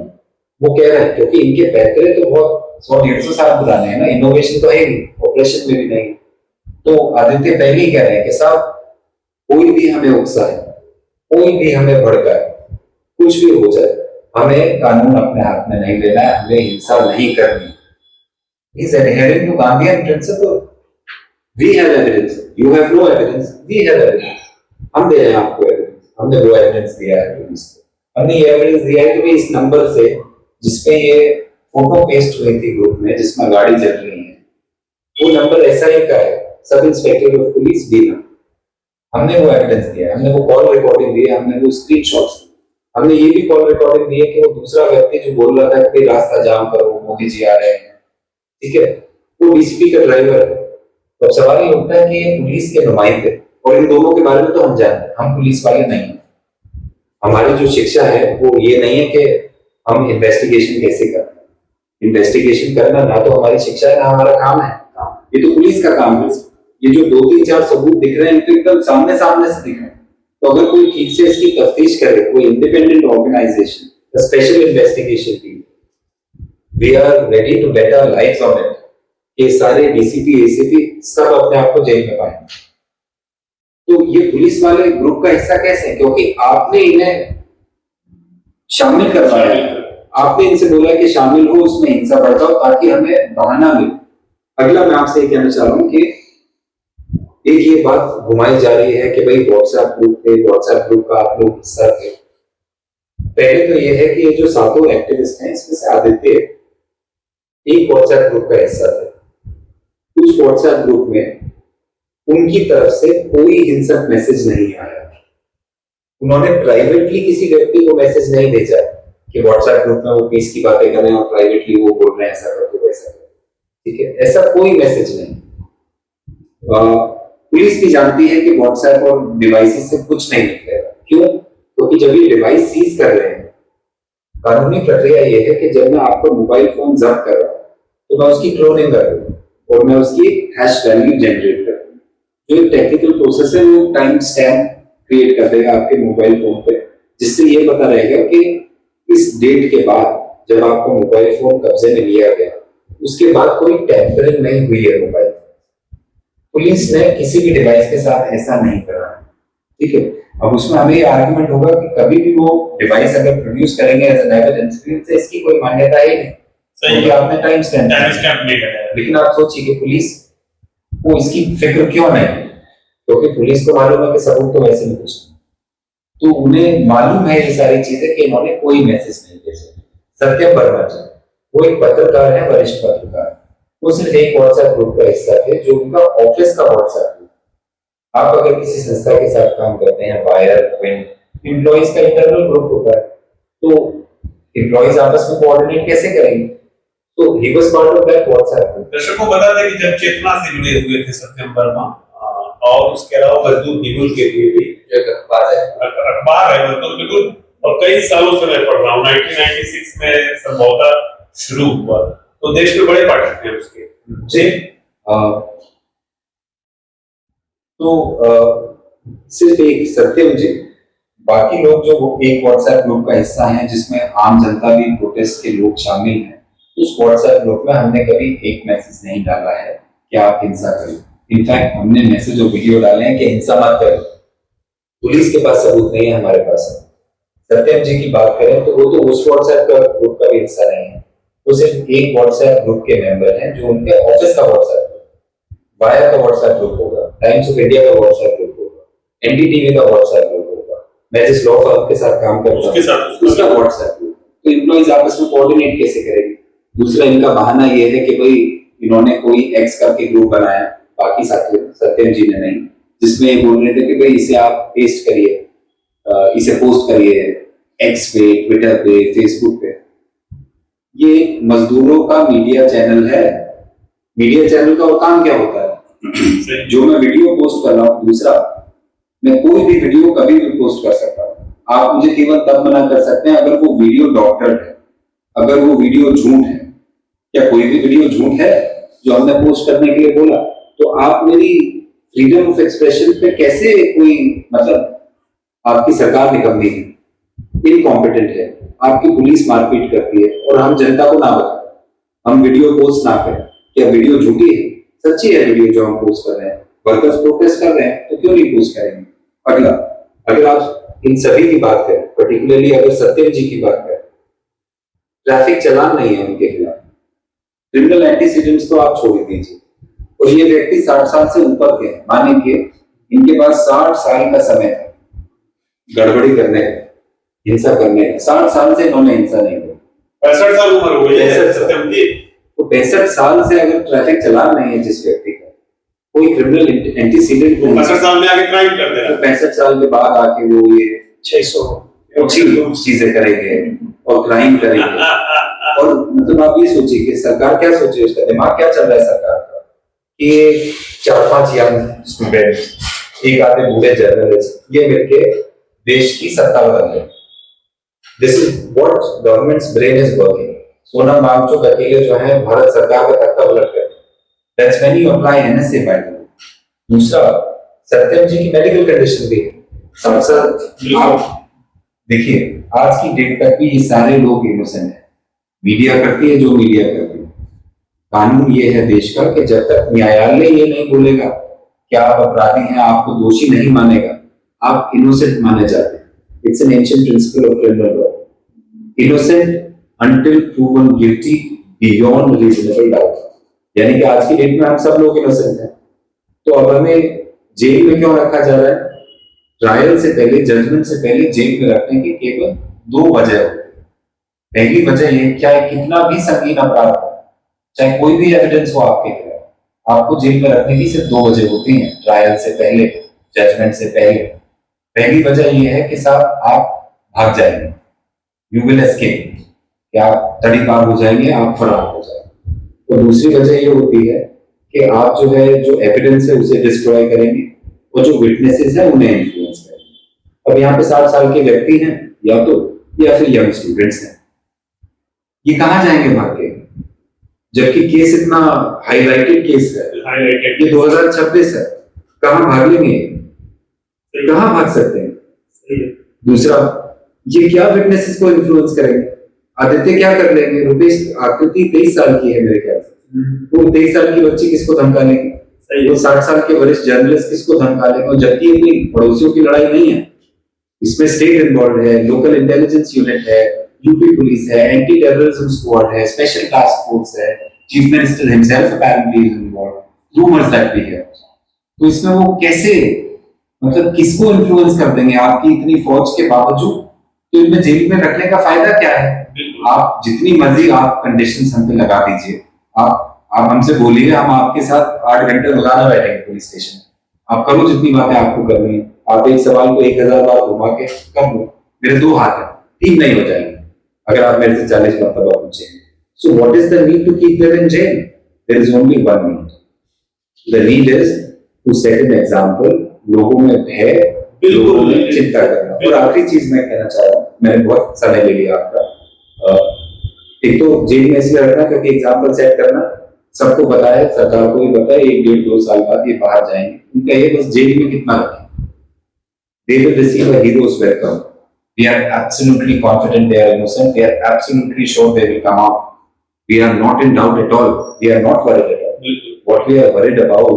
वो कह रहे हैं क्योंकि इनके पैतरे तो बहुत 100-150 साल पुराने हैं ना, इनोवेशन तो है ही, ऑपरेशन में भी नहीं। तो आदित्य पहले ही कह रहे हैं कि साहब कोई भी हमें उकसाए, कोई भी हमें भड़काए, कुछ भी हो जाए, हमें कानून अपने हाथ में नहीं लेना है, हमें हिंसा नहीं करनी। He is adhering to Gandhian principle. We have evidence. You have no evidence. We have evidence. हम दे रहे हैं आपको एविडेंस, हमने वो एविडेंस दिया है पुलिस को। हमने ये एविडेंस दिया है कि भाई इस नंबर से जिसपे ये फोटो पेस्ट हुई थी ग्रुप में जिसमें गाड़ी चल रही है, वो नंबर एसआई का है, सब इंस्पेक्टर ऑफ पुलिस बीना। हमने वो एविडेंस दिया है, हमने वो कॉल रिकॉर्डिंग दी है, हमने वो स्क्रीनशॉट्स, हमने ये भी कॉल रिकॉर्डिंग दी है कि वो दूसरा व्यक्ति जो बोल रहा था कि रास्ता जाम करो, मोदी जी आ रहे हैं, ठीक है, वो डीसीपी का ड्राइवर है। तो अब सवाल ये उठता है कि ये पुलिस के नुमाइंदे, और इन दोनों के बारे में तो हम जानते हैं, हम पुलिस वाले नहीं हैं। हमारी जो शिक्षा है वो ये नहीं है कि हम इन्वेस्टिगेशन कैसे करना। इन्वेस्टिगेशन करना ना तो हमारी शिक्षा है ना हमारा काम है, ये तो पुलिस का काम है। ये जो 2-3-4 सबूत दिख रहे हैं तो एकदम सामने सामने से दिख रहे हैं। तो अगर कोई ठीक से इसकी तफ्तीश करे, कोई independent organisation, special investigation team, we are ready to bet our lives on it. ये सारे डीसीपी, एसीपी सब अपने आप को जेल में पाएंगे। तो ये पुलिस वाले ग्रुप का हिस्सा कैसे है? क्योंकि आपने इन्हें शामिल करवाया है, आपने इनसे बोला कि शामिल हो, उसमें हिंसा भड़काओ ताकि हमें बहाना मिले। अगला मैं आपसे ये कहना चाह रहा हूँ कि एक ये बात घुमाई जा रही है कि भाई व्हाट्सएप ग्रुप थे, व्हाट्सएप ग्रुप का आप लोग हिस्सा थे। पहले तो ये है कि ये जो सातों एक्टिविस्ट हैं इसमें से आदित्य एक व्हाट्सएप ग्रुप का हिस्सा थे। उस व्हाट्सएप ग्रुप में उनकी तरफ से कोई हिंसक मैसेज नहीं आया। उन्होंने प्राइवेटली किसी व्यक्ति को मैसेज नहीं भेजा कि व्हाट्सएप ग्रुप में वो पीस की बातें कर रहे हैं और प्राइवेटली वो बोल रहे हैं ऐसा कर दो वैसा कर दो, ठीक है, ऐसा कोई मैसेज नहीं। पुलिस भी जानती है कि व्हाट्सएप और डिवाइसेस से कुछ नहीं निकलेगा। क्यों? क्योंकि जब ये डिवाइस सीज कर रहे हैं, कानूनी प्रक्रिया ये है कि जब मैं आपका मोबाइल फोन जब्त कर रहा हूं तो मैं उसकी क्लोनिंग कर रहा हूं और मैं उसकी हैश वैल्यू जनरेट कर रहा हूं। जो एक टेक्निकल प्रोसेस है वो टाइम स्टैम्प क्रिएट कर देगा आपके मोबाइल फोन पे, जिससे ये पता रहेगा कि इस डेट के बाद जब आपका मोबाइल फोन कब्जे में लिया गया उसके बाद कोई टेम्परिंग नहीं हुई है मोबाइल। पुलिस ने किसी भी डिवाइस के साथ ऐसा नहीं करा, ठीक है। अब उसमें हमें ये आर्गुमेंट होगा कि कभी भी वो डिवाइस अगर प्रोड्यूस करेंगे एज एन एविडेंस, से इसकी कोई मान्यता ही नहीं, क्योंकि आपने टाइम स्टैम्प दिया। लेकिन आप सोचिए कि पुलिस को इसकी फिक्र क्यों नहीं, क्योंकि पुलिस को मालूम है कि सबूत तो वैसे नहीं कुछ, तो उन्हें मालूम है ये सारी चीजें कि इन्होंने कोई मैसेज नहीं भेजा। सत्यम वर्मा जी वो एक पत्रकार है, वरिष्ठ पत्रकार, वो सिर्फ एक व्हाट्सएप ग्रुप का हिस्सा थे जो उनका ऑफिस का व्हाट्सएप ग्रुप। आप अगर किसी संस्था के साथ काम करते हैं, वायर, क्विन, एम्प्लॉइज का इंटरनल ग्रुप होता है, तो एम्प्लॉइज आपस में कोऑर्डिनेट कैसे करेंगे? तो he was part of that WhatsApp group. दर्शकों को बता दें कि जब चेतना से जुड़े हुए थे सत्यम वर्मा, और उसके अलावा मजदूर बिगुल के लिए भी एक अखबार है, अखबार है मजदूर बिगुल, और कई सालों से मैं पढ़ रहा हूँ। 1996 में संभवतः शुरू हुआ, तो देश में बड़े पाठक थे उसके जी। सिर्फ एक सत्यम जी, बाकी लोग जो एक व्हाट्सएप ग्रुप का हिस्सा हैं जिसमें आम जनता भी, प्रोटेस्ट के लोग शामिल हैं, उस व्हाट्सएप ग्रुप में हमने कभी एक मैसेज नहीं डाला है कि आप हिंसा करें। इनफैक्ट हमने मैसेज और वीडियो डाले हैं कि हिंसा मत करें। पुलिस के पास सबूत नहीं है, हमारे पास है। सत्यम जी की बात करें तो वो तो उस व्हाट्सएप ग्रुप का भी हिस्सा नहीं है, वो सिर्फ एक व्हाट्सएप ग्रुप के मेंबर हैं जो उनके ऑफिस का व्हाट्सएप ग्रुप, वायर का व्हाट्सएप ग्रुप होगा, टाइम्स ऑफ इंडिया का व्हाट्सएप ग्रुप होगा, एनडीटीवी का व्हाट्सएप ग्रुप होगा, मैं जिस लॉ फर्म के साथ काम करता हूं उसका व्हाट्सएप ग्रुप। तो एम्प्लॉइज आपस में कोऑर्डिनेट कैसे करेंगे? दूसरा इनका बहाना ये है कि भाई इन्होंने कोई एक्स करके ग्रुप बनाया, बाकी साथी सत्यम जी ने नहीं, जिसमें ये बोल रहे थे कि भाई इसे आप पेस्ट करिए, इसे पोस्ट करिए एक्स पे, ट्विटर पे, फेसबुक पे। ये मजदूरों का मीडिया चैनल है। मीडिया चैनल का काम क्या होता है? जो मैं वीडियो पोस्ट कर रहा हूँ, दूसरा मैं कोई भी वीडियो कभी भी पोस्ट कर सकता हूँ। आप मुझे केवल तब मना कर सकते हैं अगर वो वीडियो डॉक्टर्ड है, अगर वो वीडियो झूठ है। क्या कोई भी वीडियो झूठ है जो हमने पोस्ट करने के लिए बोला? तो आप मेरी फ्रीडम ऑफ एक्सप्रेशन पे कैसे कोई, मतलब आपकी सरकार निकम्मी है, इनकॉम्पिटेंट है, आपकी पुलिस मारपीट करती है और हम जनता को ना बताएं, हम वीडियो पोस्ट ना करें। क्या वीडियो झूठी है? सच्ची है वीडियो जो हम पोस्ट कर रहे हैं। वर्कर्स प्रोटेस्ट कर रहे हैं तो क्यों नहीं पोस्ट करेंगे? अगला, अगर आप इन सभी की बात करें, पर्टिकुलरली अगर सत्यम जी की बात करें, ट्रैफिक चलान नहीं है उनके खिलाफ, क्रिमिनल एंटीसीडेंट्स तो आप छोड़ दीजिए, और ये व्यक्ति 60 साल से ऊपर के हैं, मानेंगे इनके पास 60 साल का समय है गड़बड़ी करने का, हिंसा करने का। 60 साल से इन्होंने हिंसा नहीं की। 65 साल उम्र हो गई है सत्यम की। तो 65 साल से अगर ट्रैफिक चलान नहीं है जिस व्यक्ति का, कोई क्रिमिनल एंटीसीडेंट, 65 साल में आके क्राइम कर दे रहा है, तो 65 साल के बाद आके वो ये 600 चीजें करेंगे और क्राइम करेंगे। और मतलब आप ये सोचिए कि सरकार क्या सोचे, उसका दिमाग क्या चल रहा है सरकार का, कि 4-5 यंग स्टूडेंट, एक आधे बूढ़े जर्नलिस्ट, ये मिलके देश की सत्ता बदल रहे। This is what government's brain is working. Sonam Wangchuk अकेले जो है भारत सरकार का तख्ता पलट कर, that's when you apply NSA by the. दूसरा, सत्यम जी की मेडिकल कंडीशन भी है। आप देखिए आज की डेट तक भी ये सारे लोग इनोसेंट हैं। मीडिया करती है जो मीडिया करती है। कानून ये है देश का कि जब तक न्यायालय ये नहीं बोलेगा कि आप अपराधी हैं, आपको दोषी नहीं मानेगा, आप इनोसेंट माने जाते हैं। It's an ancient principle of criminal law, innocent until proven guilty beyond reasonable doubt। यानी कि आज की डेट में हम सब लोग इनोसेंट हैं। तो अब हमें जेल में क्यों रखा जा रहा है? ट्रायल से पहले, जजमेंट से पहले जेल में रखने की केवल 2 वजह होती है। पहली वजह ये, चाहे कितना भी संगीन अपराध हो, चाहे कोई भी एविडेंस हो आपके खिलाफ, आपको जेल में रखने की सिर्फ 2 वजह होती हैं, ट्रायल से पहले, जजमेंट से पहले। पहली वजह ये है कि साहब आप भाग जाएंगे, यू विल एस्केप, कि आप तड़ी पार हो जाएंगे, आप फरार हो जाएंगे। और दूसरी वजह ये होती है कि आप जो है, जो एविडेंस है उसे डिस्ट्रॉय करेंगे और जो विटनेसेस है उन्हें इन्फ्लुएंस करेंगे। अब यहाँ पे 60 साल के व्यक्ति हैं या फिर यंग स्टूडेंट्स हैं, ये कहाँ जाएंगे भाग के? जबकि केस इतना हाईलाइटेड केस है, ये 2026 है, कहाँ भाग लेंगे? कहाँ भाग सकते हैं? दूसरा, ये क्या विटनेसेस को इन्फ्लुएंस करेंगे? आदित्य क्या कर लेंगे? रुपेश, आकृति 23 साल की है मेरे ख्याल से, वो 23 साल की बच्ची किसको धमका लेगी? वो 60 साल के वरिष्ठ जर्नलिस्ट किसको धमका लेंगे? और जबकि ये कोई पड़ोसियों की लड़ाई नहीं है, इसमें स्टेट इन्वॉल्व है, लोकल इंटेलिजेंस यूनिट है, यूपी पुलिस है, एंटी टेररिज्म स्क्वाड है, स्पेशल टास्क फोर्स है, chief minister himself apparently is involved, rumours that we hear. तो इसमें वो कैसे, मतलब किसको इन्फ्लुएंस कर देंगे आपकी इतनी फौज के बावजूद? तो इनमें जेल में रखने का फायदा क्या है? आप जितनी मर्जी आप कंडीशंस हम पे लगा दीजिए, आप हमसे बोलिए, हम आपके साथ 8 घंटे रोजाना बैठेंगे पुलिस स्टेशन। आप करो जितनी बातें आपको करनी है, आप एक सवाल को 1000 बार घुमा के कर लो, मेरे 2 हाथ हैं, 3 नहीं हो जाएंगे अगर आप मेरे से 40 मरतबा पूछेंगे। So what is the need to keep them in jail? There is only one need. The need is to set an example. लोगों में भय, लोगों में चिंता करना। और आखिरी चीज मैं कहना चाह रहा हूँ, मैंने बहुत समय ले लिया आपका। एक तो जेल में इसलिए रखना क्योंकि एग्जाम्पल सेट करना, सबको पता है, सरकार को भी पता है, 1, 1.5, 2 साल बाद ये बाहर जाएंगे, उनका ये बस जेल में कितना रखें। They will receive a hero's welcome. We are absolutely confident they are innocent. We are absolutely sure they will come out. We are not in doubt at all. We are not worried at all. What we are worried about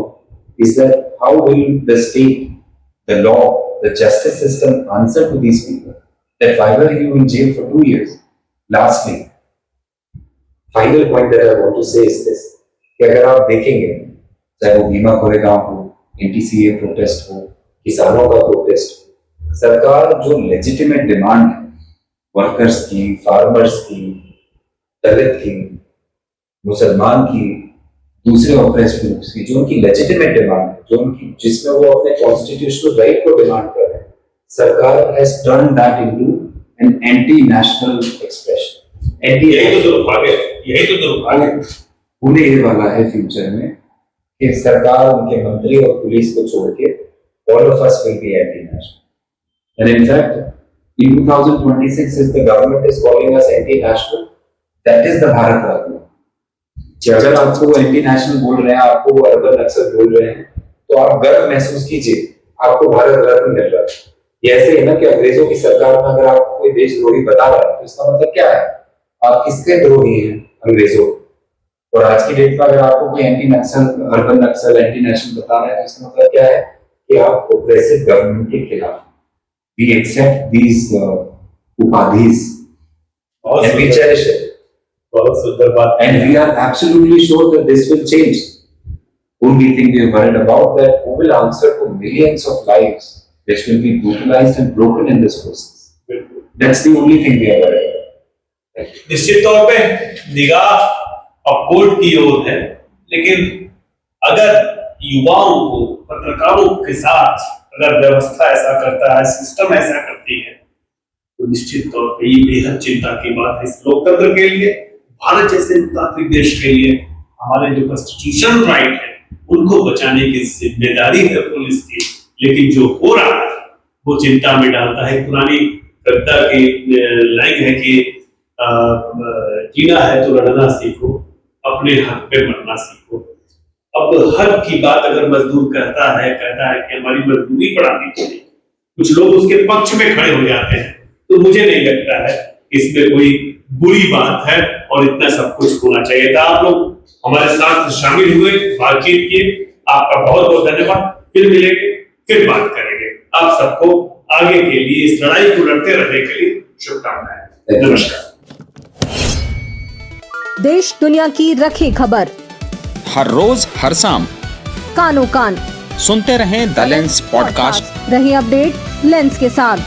is that how will the state, the law, the justice system answer to these people? That why were you in jail for 2 years? Lastly, final point that I want to say is this, कि अगर आप देखेंगे, चाहे वो भीमा कोरेगांव हो, NTCA protest हो, किसानों का प्रोटेस्ट, सरकार जो लेजिटिमेट डिमांड है, वर्कर्स की, फार्मर्स की, दलित की, मुसलमान की, दूसरे ऑपरेस्ड ग्रुप्स की, जो उनकी लेजिटिमेट डिमांड है, जो उनकी, जिसमें वो अपने कॉन्स्टिट्यूशनल राइट को डिमांड कर रहे हैं, सरकार has turn that into an anti national expression. यही तो दुर्भाग्य होने ये वाला है फ्यूचर में कि सरकार, उनके मंत्री और पुलिस को छोड़ के all of us will be anti-national. And in fact, in 2026, if the government is calling us anti-national, that is the Bharat Ratna. अगर आपको वो एंटी-नेशनल बोल रहे हैं, आपको वो अर्बन नक्सल बोल रहे हैं, तो आप गर्व महसूस कीजिए, आपको भारत रत्न मिल रहा है। ये ऐसे है ना कि अंग्रेजों की सरकार में अगर आपको कोई देशद्रोही बता रहा है, तो इसका मतलब क्या है? आप किसके द्रोही हैं? अंग्रेजों। और आज की डेट में अगर आपको कोई एंटी-नक्सल, अर्बन नक्सल, एंटी-नेशनल बता रहा है, तो इसका मतलब क्या है? कि आप ऑपरेसिव गवर्नमेंट के खिलाफ। We accept these upadhis and we cherish it. बहुत सुंदर बात। And we are absolutely sure that this will change. Only thing we are worried about that who will answer to millions of lives which will be brutalized and broken in this process. That's the only thing we are worried about. निश्चित तौर पे निगाह अब court की ओर है, लेकिन अगर युवाओं को, पत्रकारों के साथ अगर व्यवस्था ऐसा करता है, सिस्टम ऐसा करती है, तो निश्चित तौर पे ये बेहद चिंता की बात है इस लोकतंत्र के लिए, भारत जैसे लोकतांत्रिक देश के लिए। हमारे जो कॉन्स्टिट्यूशनल राइट है उनको बचाने की जिम्मेदारी है पुलिस की, लेकिन जो हो रहा है वो चिंता में डालता है। पुरानी कविता की लाइन है कि जीना है तो लड़ना सीखो, अपने हक पे मरना सीखो। अब हक की बात अगर मजदूर कहता है कि हमारी मजदूरी बढ़ानी चाहिए, कुछ लोग उसके पक्ष में खड़े हो जाते हैं, तो मुझे नहीं लगता है इसमें कोई बुरी बात है और इतना सब कुछ होना चाहिए था। आप लोग हमारे साथ शामिल हुए, बातचीत किए, आपका बहुत बहुत धन्यवाद। फिर मिलेंगे, फिर बात करेंगे। आप सबको आगे के लिए, इस लड़ाई को लड़ते रहने के लिए शुभकामनाएं। नमस्कार। देश दुनिया की रखी खबर हर रोज हर शाम कानो कान सुनते रहें द लेंस पॉडकास्ट। रही अपडेट लेंस के साथ।